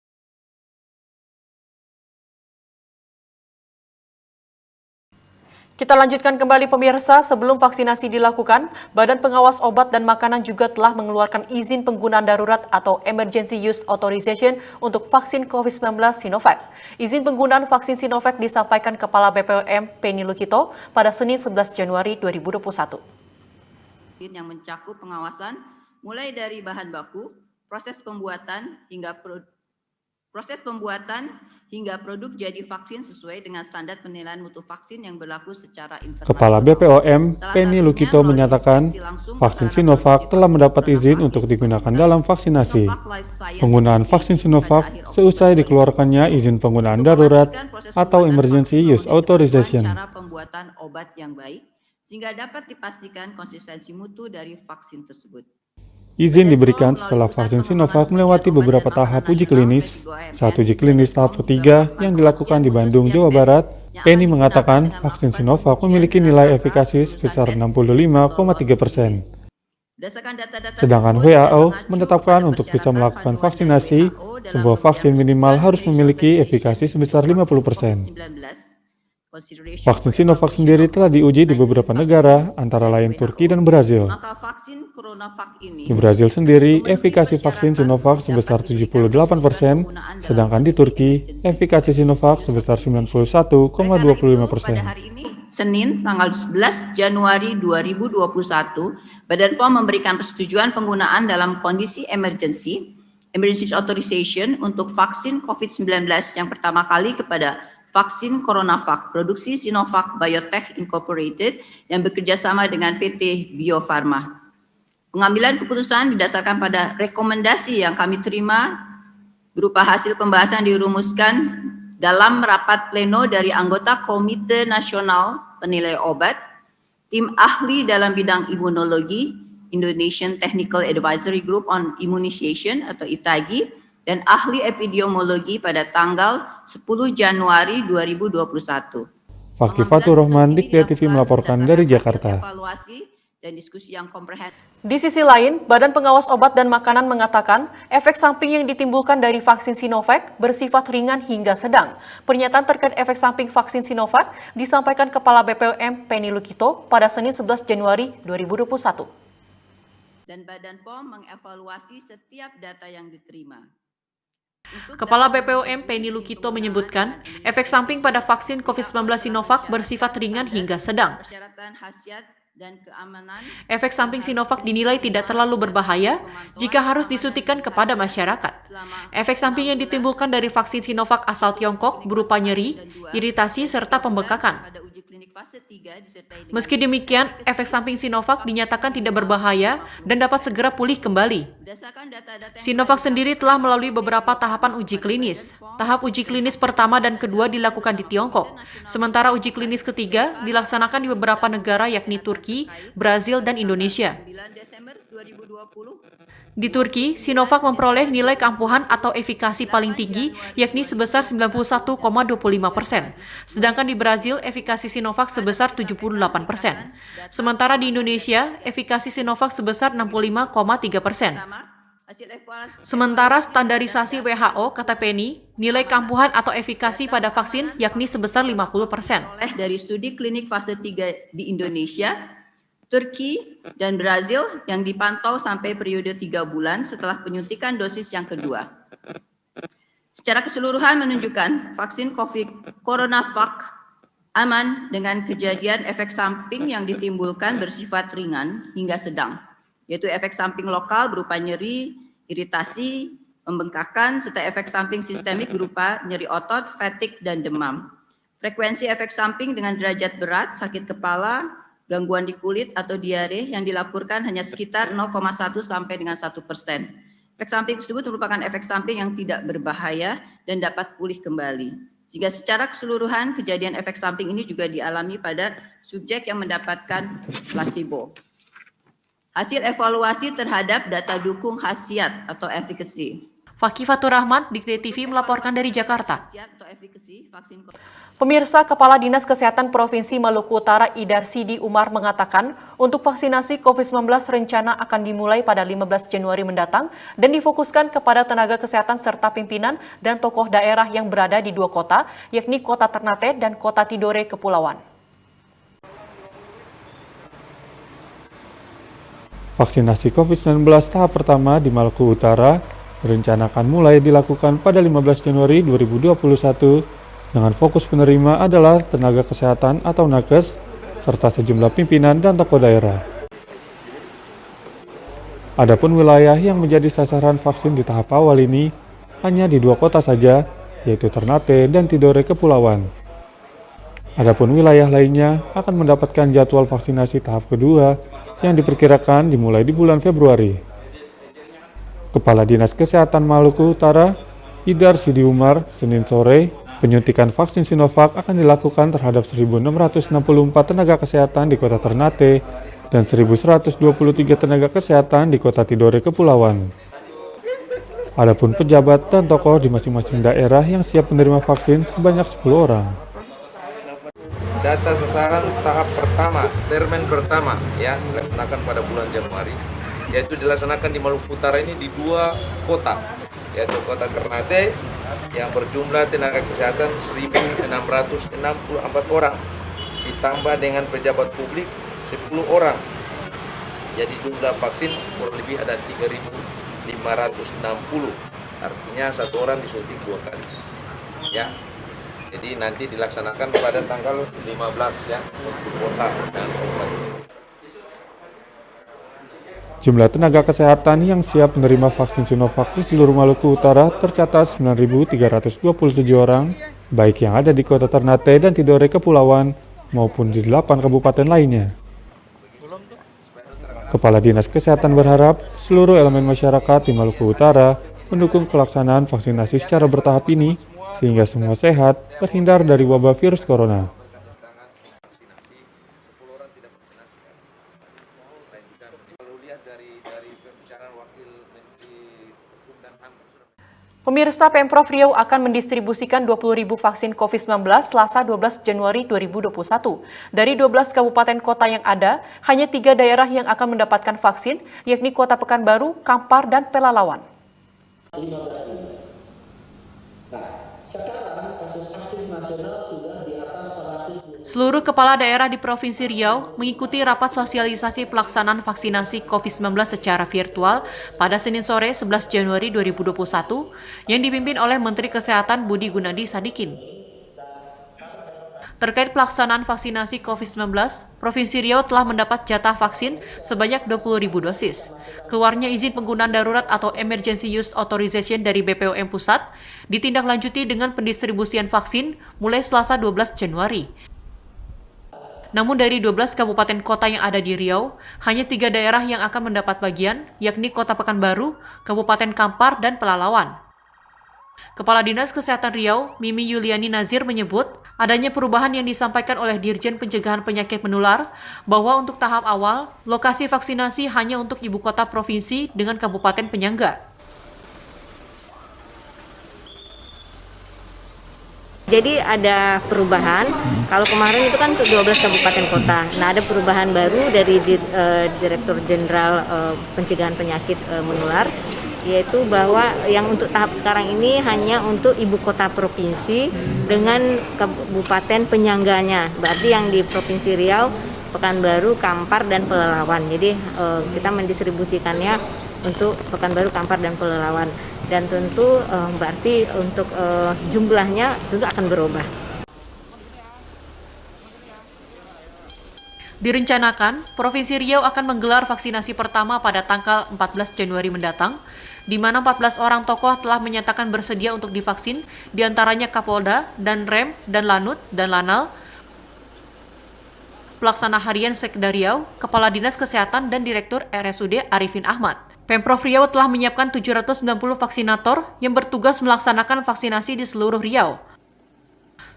S1: Kita lanjutkan kembali pemirsa, sebelum vaksinasi dilakukan, Badan Pengawas Obat dan Makanan juga telah mengeluarkan izin penggunaan darurat atau Emergency Use Authorization untuk vaksin COVID-19 Sinovac. Izin penggunaan vaksin Sinovac disampaikan Kepala BPOM Penny Lukito pada Senin 11 Januari 2021.
S18: Yang mencakup pengawasan mulai dari bahan baku, proses pembuatan hingga produk jadi vaksin sesuai dengan standar penilaian mutu vaksin yang berlaku secara internasional.
S3: Kepala BPOM, Penny Lukito menyatakan, vaksin Sinovac telah mendapat izin untuk digunakan dalam vaksinasi. Penggunaan vaksin Sinovac seusai dikeluarkannya izin penggunaan darurat atau Emergency Use Authorization.
S18: Cara pembuatan obat yang baik, sehingga dapat dipastikan konsistensi mutu dari vaksin tersebut.
S3: Izin diberikan setelah vaksin Sinovac melewati beberapa tahap uji klinis. Saat uji klinis tahap ketiga yang dilakukan di Bandung, Jawa Barat, Penny mengatakan vaksin Sinovac memiliki nilai efikasi sebesar 65,3%. Sedangkan WHO menetapkan untuk bisa melakukan vaksinasi, sebuah vaksin minimal harus memiliki efikasi sebesar 50%. Vaksin Sinovac sendiri telah diuji di beberapa negara, antara lain Turki dan Brazil. Di Brazil sendiri, efikasi vaksin Sinovac sebesar 78%, sedangkan di Turki, efikasi Sinovac sebesar 91,25%.
S18: Senin, tanggal 11 Januari 2021, Badan POM memberikan persetujuan penggunaan dalam kondisi Emergency Authorization untuk vaksin COVID-19 yang pertama kali kepada vaksin CoronaVac produksi Sinovac Biotech Incorporated yang bekerja sama dengan PT Bio Farma. Pengambilan keputusan didasarkan pada rekomendasi yang kami terima berupa hasil pembahasan dirumuskan dalam rapat pleno dari anggota Komite Nasional Penilai Obat, tim ahli dalam bidang imunologi, Indonesian Technical Advisory Group on Immunization atau ITAGI, dan ahli epidemiologi pada tanggal 10 Januari 2021.
S3: Fakih Fatur Rahman, Dikti TV melaporkan dari Jakarta.
S18: Dan diskusi yang komprehensif.
S1: Di sisi lain, Badan Pengawas Obat dan Makanan mengatakan efek samping yang ditimbulkan dari vaksin Sinovac bersifat ringan hingga sedang. Pernyataan terkait efek samping vaksin Sinovac disampaikan Kepala BPOM Penny Lukito pada Senin 11 Januari 2021.
S18: Dan Badan POM mengevaluasi setiap data yang diterima.
S1: Kepala BPOM Penny Lukito menyebutkan, efek samping pada vaksin COVID-19 Sinovac bersifat ringan hingga sedang.
S18: Persyaratan khasiat dan keamanan.
S1: Efek samping Sinovac dinilai tidak terlalu berbahaya jika harus disuntikan kepada masyarakat. Efek samping yang ditimbulkan dari vaksin Sinovac asal Tiongkok berupa nyeri, iritasi, serta pembekakan. Meski demikian, efek samping Sinovac dinyatakan tidak berbahaya dan dapat segera pulih kembali. Sinovac sendiri telah melalui beberapa tahapan uji klinis. Tahap uji klinis pertama dan kedua dilakukan di Tiongkok, sementara uji klinis ketiga dilaksanakan di beberapa negara yakni Turki, Brazil, dan Indonesia. Di Turki, Sinovac memperoleh nilai keampuhan atau efikasi paling tinggi, yakni sebesar 91,25%. Sedangkan di Brazil, efikasi Sinovac sebesar 78%. Sementara di Indonesia, efikasi Sinovac sebesar 65,3%. Sementara standarisasi WHO, kata Penny, nilai keampuhan atau efikasi pada vaksin yakni sebesar 50%.
S18: Dari studi klinik fase 3 di Indonesia, Turki, dan Brazil yang dipantau sampai periode 3 bulan setelah penyuntikan dosis yang kedua. Secara keseluruhan menunjukkan vaksin CoronaVac aman dengan kejadian efek samping yang ditimbulkan bersifat ringan hingga sedang, yaitu efek samping lokal berupa nyeri, iritasi, pembengkakan, serta efek samping sistemik berupa nyeri otot, fatigue, dan demam. Frekuensi efek samping dengan derajat berat, sakit kepala, gangguan di kulit atau diare yang dilaporkan hanya sekitar 0,1 sampai dengan 1%. Efek samping tersebut merupakan efek samping yang tidak berbahaya dan dapat pulih kembali. Jika secara keseluruhan kejadian efek samping ini juga dialami pada subjek yang mendapatkan placebo. Hasil evaluasi terhadap data dukung khasiat atau efficacy.
S1: Fakih Fatur Rahman, Dikti TV melaporkan dari Jakarta. Pemirsa, Kepala Dinas Kesehatan Provinsi Maluku Utara Idar Sidi Umar mengatakan untuk vaksinasi COVID-19 rencana akan dimulai pada 15 Januari mendatang dan difokuskan kepada tenaga kesehatan serta pimpinan dan tokoh daerah yang berada di 2 kota, yakni Kota Ternate dan Kota Tidore Kepulauan.
S3: Vaksinasi COVID-19 tahap pertama di Maluku Utara direncanakan mulai dilakukan pada 15 Januari 2021 dengan fokus penerima adalah tenaga kesehatan atau nakes serta sejumlah pimpinan dan tokoh daerah. Adapun wilayah yang menjadi sasaran vaksin di tahap awal ini hanya di 2 kota saja, yaitu Ternate dan Tidore Kepulauan. Adapun wilayah lainnya akan mendapatkan jadwal vaksinasi tahap kedua yang diperkirakan dimulai di bulan Februari. Kepala Dinas Kesehatan Maluku Utara, Idar Sidi Umar, Senin sore, penyuntikan vaksin Sinovac akan dilakukan terhadap 1.664 tenaga kesehatan di Kota Ternate dan 1.123 tenaga kesehatan di Kota Tidore Kepulauan. Adapun pejabat dan tokoh di masing-masing daerah yang siap menerima vaksin sebanyak 10 orang.
S15: Data sasaran tahap pertama, termen pertama ya, dilaksanakan pada bulan Januari, yaitu dilaksanakan di Maluku Utara ini di 2 kota, yaitu Kota Ternate yang berjumlah tenaga kesehatan 1.664 orang, ditambah dengan pejabat publik 10 orang. Jadi jumlah vaksin kurang lebih ada 3.560, artinya 1 orang disuntik 2 kali. Ya, jadi nanti dilaksanakan pada tanggal 15 ya untuk kota dan kabupaten.
S3: Jumlah tenaga kesehatan yang siap menerima vaksin Sinovac di seluruh Maluku Utara tercatat 9.327 orang, baik yang ada di Kota Ternate dan Tidore Kepulauan maupun di 8 kabupaten lainnya. Kepala Dinas Kesehatan berharap seluruh elemen masyarakat di Maluku Utara mendukung pelaksanaan vaksinasi secara bertahap ini sehingga semua sehat, terhindar dari wabah virus corona.
S1: Pemirsa, Pemprov Riau akan mendistribusikan 20.000 vaksin COVID-19 Selasa 12 Januari 2021. Dari 12 kabupaten kota yang ada, hanya 3 daerah yang akan mendapatkan vaksin, yakni Kota Pekanbaru, Kampar, dan Pelalawan.
S19: Sekarang kasus aktif nasional sudah di atas 100.
S1: Seluruh kepala daerah di Provinsi Riau mengikuti rapat sosialisasi pelaksanaan vaksinasi COVID-19 secara virtual pada Senin sore 11 Januari 2021 yang dipimpin oleh Menteri Kesehatan Budi Gunadi Sadikin. Terkait pelaksanaan vaksinasi COVID-19, Provinsi Riau telah mendapat jatah vaksin sebanyak 20.000 dosis. Keluarnya izin penggunaan darurat atau Emergency Use Authorization dari BPOM Pusat ditindaklanjuti dengan pendistribusian vaksin mulai Selasa 12 Januari. Namun dari 12 kabupaten kota yang ada di Riau, hanya 3 daerah yang akan mendapat bagian, yakni Kota Pekanbaru, Kabupaten Kampar, dan Pelalawan. Kepala Dinas Kesehatan Riau, Mimi Yuliani Nazir menyebut, adanya perubahan yang disampaikan oleh Dirjen Pencegahan Penyakit Menular bahwa untuk tahap awal, lokasi vaksinasi hanya untuk ibu kota provinsi dengan kabupaten penyangga.
S20: Jadi ada perubahan, kalau kemarin itu kan untuk 12 kabupaten kota. Nah, ada perubahan baru dari Direktur Jenderal Pencegahan Penyakit Menular, yaitu bahwa yang untuk tahap sekarang ini hanya untuk ibu kota provinsi dengan kabupaten penyangganya. Berarti yang di Provinsi Riau, Pekanbaru, Kampar, dan Pelalawan. Jadi kita mendistribusikannya untuk Pekanbaru, Kampar, dan Pelalawan. Dan tentu berarti untuk jumlahnya tentu akan berubah.
S1: Direncanakan, Provinsi Riau akan menggelar vaksinasi pertama pada tanggal 14 Januari mendatang, di mana 14 orang tokoh telah menyatakan bersedia untuk divaksin, diantaranya Kapolda, dan Rem, dan Lanut, dan Lanal, Pelaksana Harian Sekda Riau, Kepala Dinas Kesehatan, dan Direktur RSUD Arifin Ahmad. Pemprov Riau telah menyiapkan 790 vaksinator yang bertugas melaksanakan vaksinasi di seluruh Riau.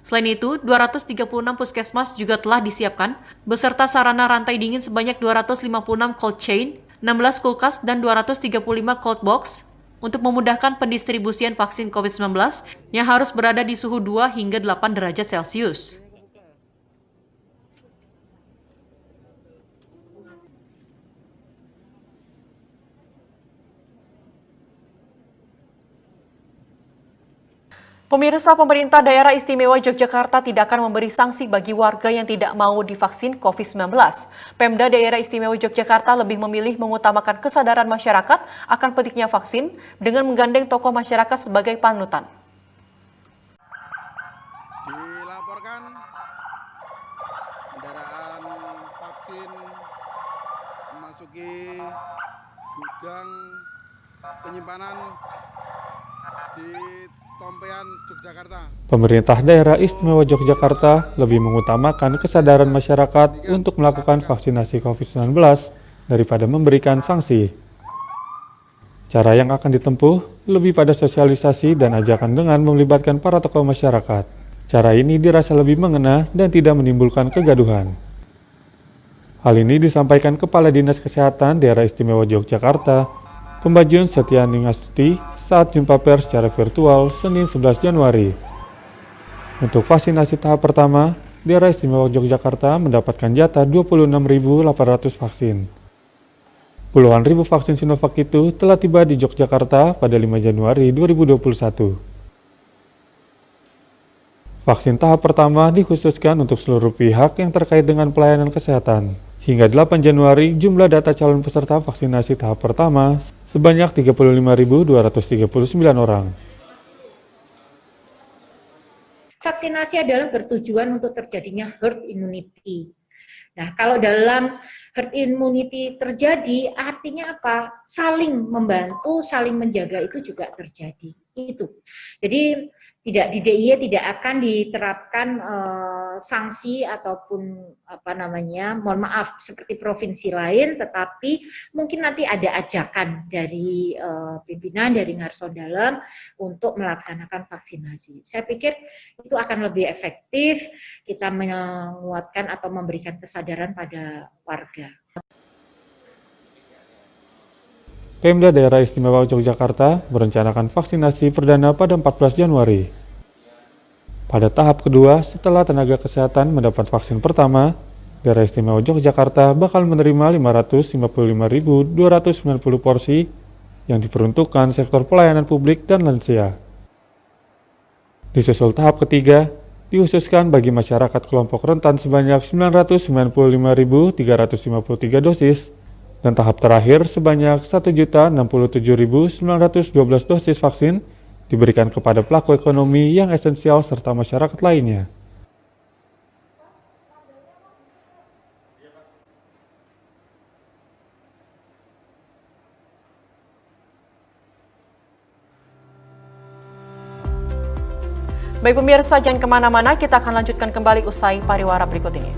S1: Selain itu, 236 puskesmas juga telah disiapkan, beserta sarana rantai dingin sebanyak 256 cold chain, 16 kulkas, dan 235 cold box untuk memudahkan pendistribusian vaksin COVID-19 yang harus berada di suhu 2 hingga 8 derajat Celcius. Pemirsa, pemerintah daerah istimewa Yogyakarta tidak akan memberi sanksi bagi warga yang tidak mau divaksin COVID-19. Pemda daerah istimewa Yogyakarta lebih memilih mengutamakan kesadaran masyarakat akan pentingnya vaksin dengan menggandeng tokoh masyarakat sebagai panutan.
S21: Dilaporkan kendaraan vaksin memasuki gudang penyimpanan di Tompean, Yogyakarta.
S3: Pemerintah daerah istimewa Yogyakarta lebih mengutamakan kesadaran masyarakat untuk melakukan vaksinasi COVID-19 daripada memberikan sanksi. Cara yang akan ditempuh lebih pada sosialisasi dan ajakan dengan melibatkan para tokoh masyarakat. Cara ini dirasa lebih mengena dan tidak menimbulkan kegaduhan. Hal ini disampaikan Kepala Dinas Kesehatan Daerah Istimewa Yogyakarta, Pembajuan Setianing Astuti, saat jumpa pers secara virtual Senin 11 Januari. Untuk vaksinasi tahap pertama, Daerah Istimewa Yogyakarta mendapatkan jatah 26.800 vaksin. Puluhan ribu vaksin Sinovac itu telah tiba di Yogyakarta pada 5 Januari 2021. Vaksin tahap pertama dikhususkan untuk seluruh pihak yang terkait dengan pelayanan kesehatan. Hingga 8 Januari, jumlah data calon peserta vaksinasi tahap pertama sebanyak 35.239 orang.
S22: Vaksinasi adalah bertujuan untuk terjadinya herd immunity. Nah, kalau dalam herd immunity terjadi, artinya apa? Saling membantu, saling menjaga itu juga terjadi. Itu. Jadi di DIY tidak akan diterapkan sanksi ataupun mohon maaf seperti provinsi lain, tetapi mungkin nanti ada ajakan dari pimpinan dari Ngarso Dalam untuk melaksanakan vaksinasi. Saya pikir itu akan lebih efektif, kita menguatkan atau memberikan kesadaran pada warga.
S3: Pemda Daerah Istimewa Yogyakarta merencanakan vaksinasi perdana pada 14 Januari. Pada tahap kedua, setelah tenaga kesehatan mendapat vaksin pertama, Daerah Istimewa Yogyakarta bakal menerima 555.290 porsi yang diperuntukkan sektor pelayanan publik dan lansia. Disusul tahap ketiga, dihususkan bagi masyarakat kelompok rentan sebanyak 995.353 dosis, dan tahap terakhir sebanyak 1.067.912 dosis vaksin diberikan kepada pelaku ekonomi yang esensial serta masyarakat lainnya.
S1: Baik pemirsa, jangan kemana-mana, kita akan lanjutkan kembali usai pariwara berikut ini.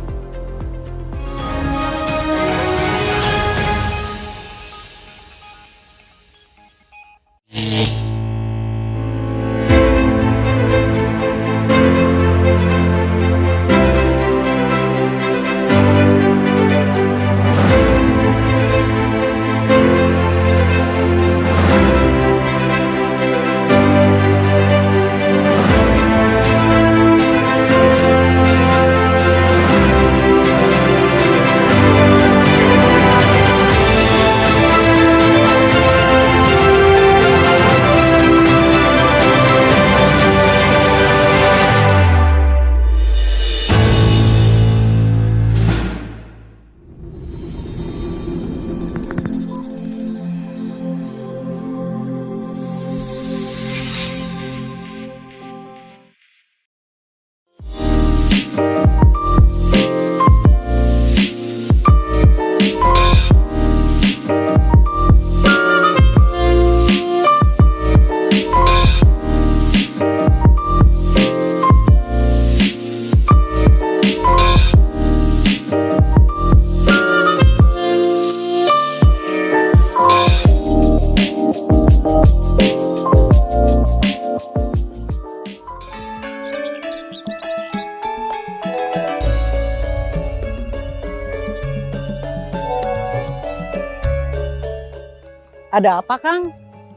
S7: Ada apa, Kang?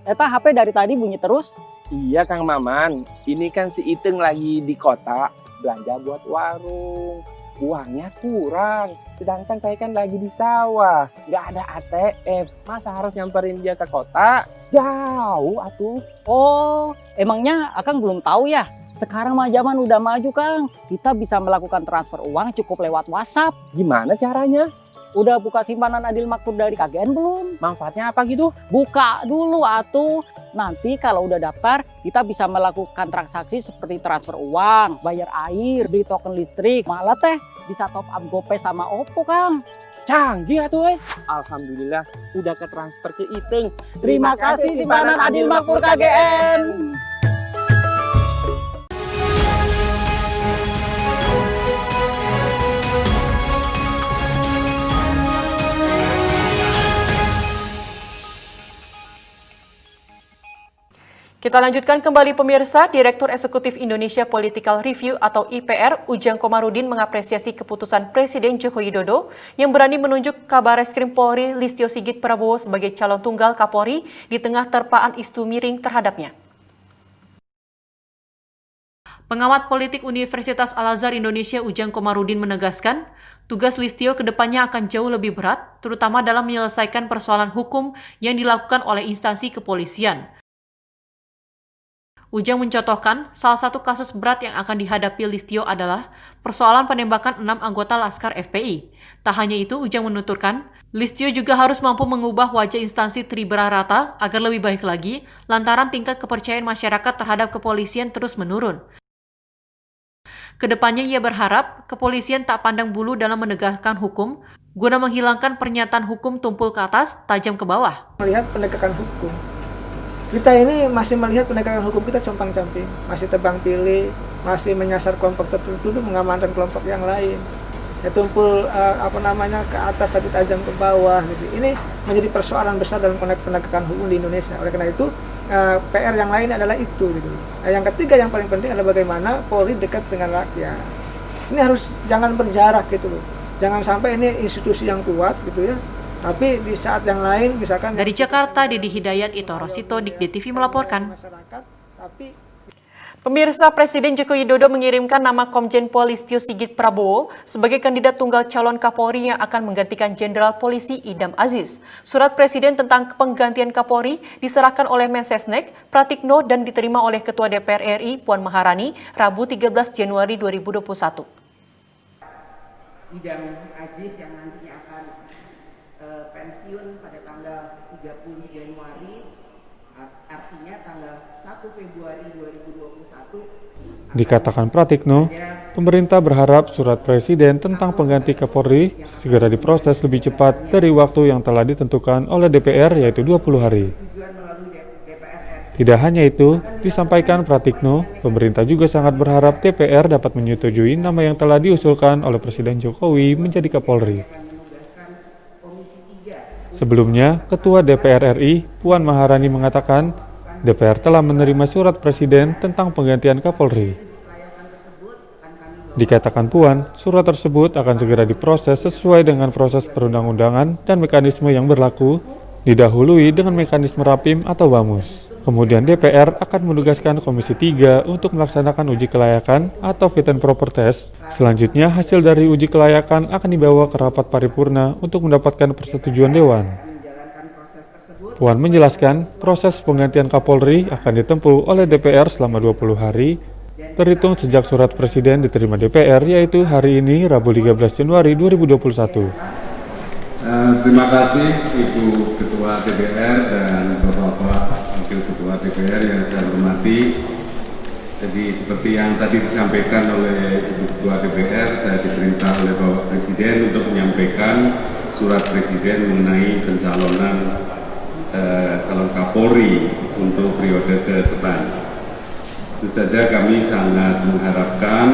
S7: Eta HP dari tadi bunyi terus.
S8: Iya, Kang Maman. Ini kan si Iteng lagi di kota belanja buat warung. Uangnya kurang. Sedangkan saya kan lagi di sawah. Nggak ada ATM. Masa harus nyamperin dia ke kota? Jauh, atuh.
S7: Oh, emangnya Akang belum tahu ya? Sekarang mah zaman udah maju, Kang. Kita bisa melakukan transfer uang cukup lewat WhatsApp.
S8: Gimana caranya?
S7: Udah buka simpanan Adil Makmur dari KGN belum?
S8: Manfaatnya apa gitu?
S7: Buka dulu atuh. Nanti kalau udah daftar, kita bisa melakukan transaksi seperti transfer uang, bayar air, beli token listrik, malah teh bisa top up GoPay sama OPPO, Kang.
S8: Canggih atuh, Alhamdulillah udah ke transfer ke Iteng.
S7: Terima kasih simpanan Adil Makmur KGN.
S1: Kita lanjutkan kembali pemirsa, Direktur Eksekutif Indonesia Political Review atau IPR, Ujang Komarudin mengapresiasi keputusan Presiden Joko Widodo yang berani menunjuk Kabareskrim Polri Listio Sigit Prabowo sebagai calon tunggal Kapolri di tengah terpaan isu miring terhadapnya. Pengamat politik Universitas Al-Azhar Indonesia Ujang Komarudin menegaskan, tugas Listio ke depannya akan jauh lebih berat, terutama dalam menyelesaikan persoalan hukum yang dilakukan oleh instansi kepolisian. Ujang mencontohkan, salah satu kasus berat yang akan dihadapi Listio adalah persoalan penembakan 6 anggota Laskar FPI. Tak hanya itu, Ujang menuturkan, Listio juga harus mampu mengubah wajah instansi Tribrarata agar lebih baik lagi, lantaran tingkat kepercayaan masyarakat terhadap kepolisian terus menurun. Kedepannya ia berharap kepolisian tak pandang bulu dalam menegakkan hukum, guna menghilangkan pernyataan hukum tumpul ke atas, tajam ke bawah.
S6: Melihat penegakan hukum,
S2: kita ini masih melihat penegakan hukum kita compang-camping, masih tebang pilih, masih menyasar kelompok tertentu untuk mengamankan kelompok yang lain. Ya tumpul ke atas tapi tajam ke bawah gitu. Ini menjadi persoalan besar dalam konteks penegakan hukum di Indonesia. Oleh karena itu PR yang lain adalah itu gitu. Nah, yang ketiga yang paling penting adalah bagaimana Polri dekat dengan rakyat. Ini harus jangan berjarak gitu loh. Jangan sampai ini institusi yang kuat gitu ya. Tapi di saat yang lain misalkan
S1: Dari Jakarta, Dedi Hidayat, Ito Rosito, Dikde TV melaporkan. Pemirsa, Presiden Joko Widodo mengirimkan nama Komjen Pol Listio Sigit Prabowo sebagai kandidat tunggal calon Kapolri yang akan menggantikan Jenderal Polisi Idam Aziz. Surat Presiden tentang penggantian Kapolri diserahkan oleh Mensesnek, Pratikno, dan diterima oleh Ketua DPR RI Puan Maharani Rabu 13 Januari 2021.
S4: Idam Aziz yang nantinya akan pensiun pada tanggal 30 Januari, artinya tanggal 1 Februari 2021.
S3: Dikatakan Pratikno, pemerintah berharap surat Presiden tentang pengganti Kapolri segera diproses lebih cepat dari waktu yang telah ditentukan oleh DPR, yaitu 20 hari. Tidak hanya itu, disampaikan Pratikno, pemerintah juga sangat berharap DPR dapat menyetujui nama yang telah diusulkan oleh Presiden Jokowi menjadi Kapolri. Sebelumnya, Ketua DPR RI, Puan Maharani mengatakan, DPR telah menerima surat Presiden tentang penggantian Kapolri. Dikatakan Puan, surat tersebut akan segera diproses sesuai dengan proses perundang-undangan dan mekanisme yang berlaku, didahului dengan mekanisme Rapim atau Bamus. Kemudian DPR akan menugaskan Komisi 3 untuk melaksanakan uji kelayakan atau fit and proper test. Selanjutnya, hasil dari uji kelayakan akan dibawa ke rapat paripurna untuk mendapatkan persetujuan Dewan. Puan menjelaskan, proses penggantian Kapolri akan ditempuh oleh DPR selama 20 hari, terhitung sejak surat Presiden diterima DPR, yaitu hari ini, Rabu 13 Januari 2021.
S23: Terima kasih Ibu Ketua DPR dan Bapak-Bapak Wakil Ketua DPR yang saya hormati. Jadi seperti yang tadi disampaikan oleh Ibu Ketua DPR, saya diperintah oleh Bapak Presiden untuk menyampaikan surat Presiden mengenai pencalonan calon Kapolri untuk periode ke depan. Tentu saja kami sangat mengharapkan,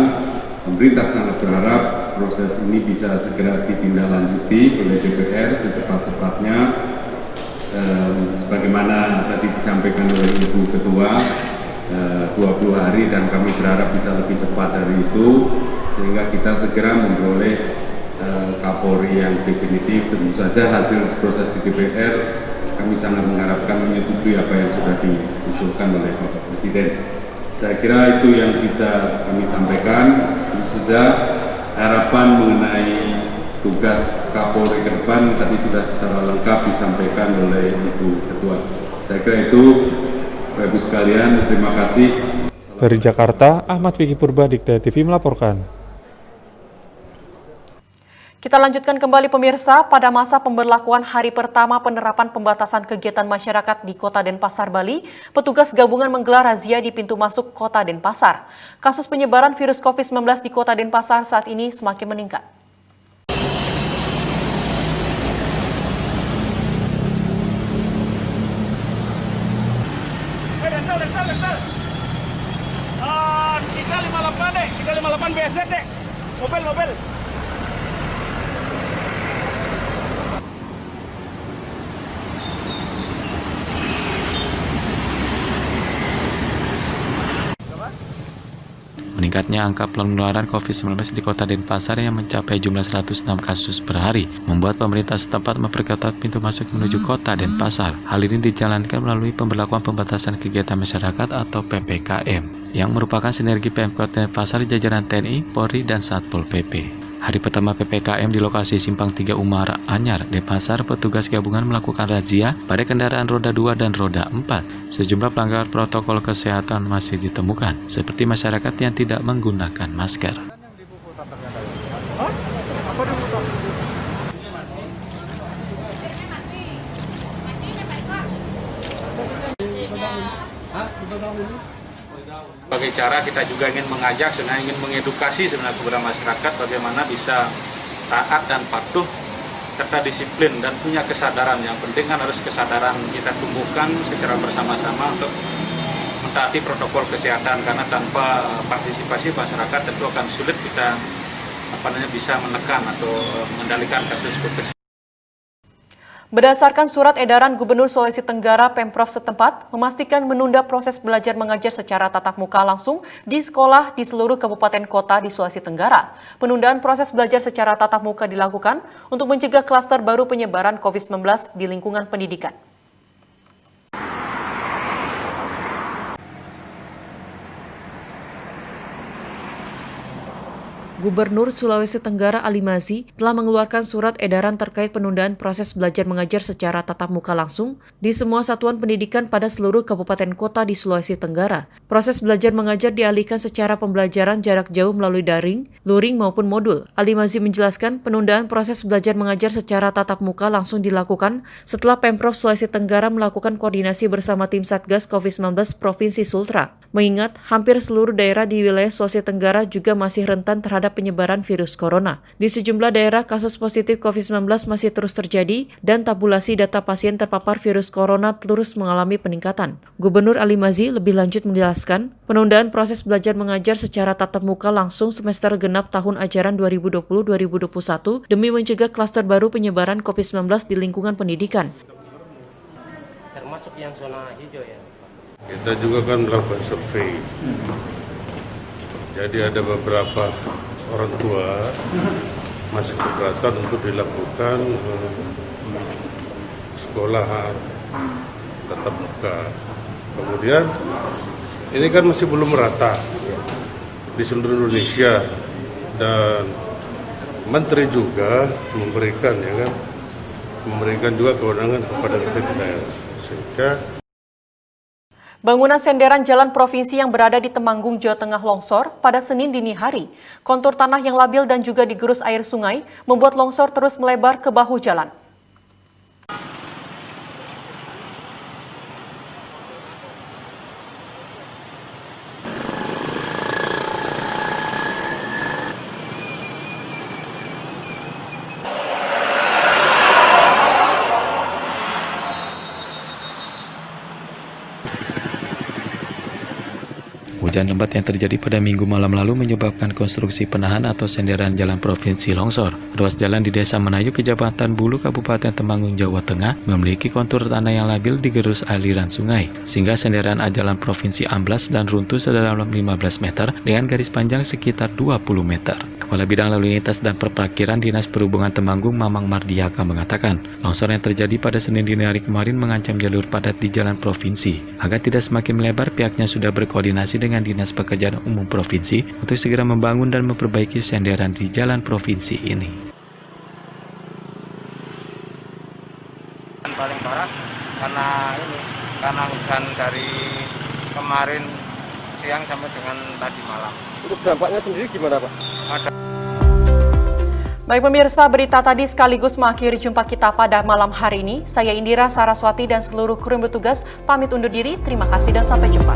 S23: pemerintah sangat berharap proses ini bisa segera ditindaklanjuti oleh DPR secepat-cepatnya, sebagaimana tadi disampaikan oleh Ibu Ketua, 20 hari, dan kami berharap bisa lebih cepat dari itu, sehingga kita segera memperoleh Kapolri yang definitif. Tentu saja hasil proses di DPR kami sangat mengharapkan menyetujui apa yang sudah diusulkan oleh Bapak Presiden. Saya kira itu yang bisa kami sampaikan. Tentu saja harapan mengenai tugas Kapolri ke depan tadi sudah secara lengkap disampaikan oleh Ibu Ketua. Saya kira itu, Bapak Ibu sekalian, terima kasih.
S3: Dari Jakarta, Ahmad Vicky Purba, Dikte TV melaporkan.
S1: Kita lanjutkan kembali pemirsa, pada masa pemberlakuan hari pertama penerapan pembatasan kegiatan masyarakat di Kota Denpasar, Bali, petugas gabungan menggelar razia di pintu masuk Kota Denpasar. Kasus penyebaran virus COVID-19 di Kota Denpasar saat ini semakin meningkat.
S16: Kita 58 BSD, mobil.
S24: Meningkatnya angka penularan COVID-19 di Kota Denpasar yang mencapai jumlah 106 kasus per hari membuat pemerintah setempat memperketat pintu masuk menuju Kota Denpasar. Hal ini dijalankan melalui pemberlakuan pembatasan kegiatan masyarakat atau PPKM yang merupakan sinergi Pemkot Denpasar, jajaran TNI, Polri, dan Satpol PP. Hari pertama PPKM di lokasi Simpang 3 Umar Anyar, Denpasar, petugas gabungan melakukan razia pada kendaraan roda 2 dan roda 4. Sejumlah pelanggar protokol kesehatan masih ditemukan, seperti masyarakat yang tidak menggunakan masker.
S25: Sebagai cara kita juga ingin mengajak, sebenarnya ingin mengedukasi sebenarnya kepada masyarakat bagaimana bisa taat dan patuh serta disiplin dan punya kesadaran. Yang penting kan harus kesadaran kita tumbuhkan secara bersama-sama untuk mentaati protokol kesehatan, karena tanpa partisipasi masyarakat tentu akan sulit kita bisa menekan atau mengendalikan kasus COVID.
S1: Berdasarkan surat edaran Gubernur Sulawesi Tenggara, Pemprov setempat memastikan menunda proses belajar mengajar secara tatap muka langsung di sekolah di seluruh kabupaten kota di Sulawesi Tenggara. Penundaan proses belajar secara tatap muka dilakukan untuk mencegah klaster baru penyebaran COVID-19 di lingkungan pendidikan. Gubernur Sulawesi Tenggara Ali Mazzi telah mengeluarkan surat edaran terkait penundaan proses belajar mengajar secara tatap muka langsung di semua satuan pendidikan pada seluruh kabupaten kota di Sulawesi Tenggara. Proses belajar mengajar dialihkan secara pembelajaran jarak jauh melalui daring, luring maupun modul. Ali Mazzi menjelaskan penundaan proses belajar mengajar secara tatap muka langsung dilakukan setelah Pemprov Sulawesi Tenggara melakukan koordinasi bersama tim Satgas COVID-19 Provinsi Sultra. Mengingat hampir seluruh daerah di wilayah Sulawesi Tenggara juga masih rentan terhadap penyebaran virus corona. Di sejumlah daerah, kasus positif COVID-19 masih terus terjadi dan tabulasi data pasien terpapar virus corona terus mengalami peningkatan. Gubernur Ali Mazzi lebih lanjut menjelaskan, penundaan proses belajar mengajar secara tatap muka langsung semester genap tahun ajaran 2020-2021 demi mencegah klaster baru penyebaran COVID-19 di lingkungan pendidikan.
S5: Termasuk yang zona hijau ya?
S21: Kita juga kan melakukan survei. Jadi ada beberapa orang tua masih keberatan untuk dilakukan sekolah tatap muka. Kemudian ini kan masih belum merata di seluruh Indonesia, dan Menteri juga memberikan juga kewenangan kepada daerah, sehingga
S1: bangunan senderan jalan provinsi yang berada di Temanggung, Jawa Tengah longsor pada Senin dini hari. Kontur tanah yang labil dan juga digerus air sungai membuat longsor terus melebar ke bahu jalan.
S24: Hujan lebat yang terjadi pada Minggu malam lalu menyebabkan konstruksi penahan atau senderan jalan provinsi longsor. Ruas jalan di Desa Menayu, Kecamatan Bulu, Kabupaten Temanggung, Jawa Tengah memiliki kontur tanah yang labil digerus aliran sungai, sehingga senderan jalan provinsi amblas dan runtuh sedalam 15 meter dengan garis panjang sekitar 20 meter. Kepala Bidang Lalu Lintas dan Perparkiran Dinas Perhubungan Temanggung, Mamang Mardiaka, mengatakan, longsor yang terjadi pada Senin dini hari kemarin mengancam jalur padat di jalan provinsi. Agar tidak semakin melebar, pihaknya sudah berkoordinasi dengan Dinas Pekerjaan Umum Provinsi untuk segera membangun dan memperbaiki senderan di jalan provinsi ini.
S5: Paling parah karena hujan dari kemarin siang sampai dengan tadi malam. Untuk dampaknya sendiri gimana, Pak?
S1: Baik pemirsa, berita tadi sekaligus mengakhiri jumpa kita pada malam hari ini. Saya Indira Saraswati dan seluruh kru yang bertugas pamit undur diri. Terima kasih dan sampai jumpa.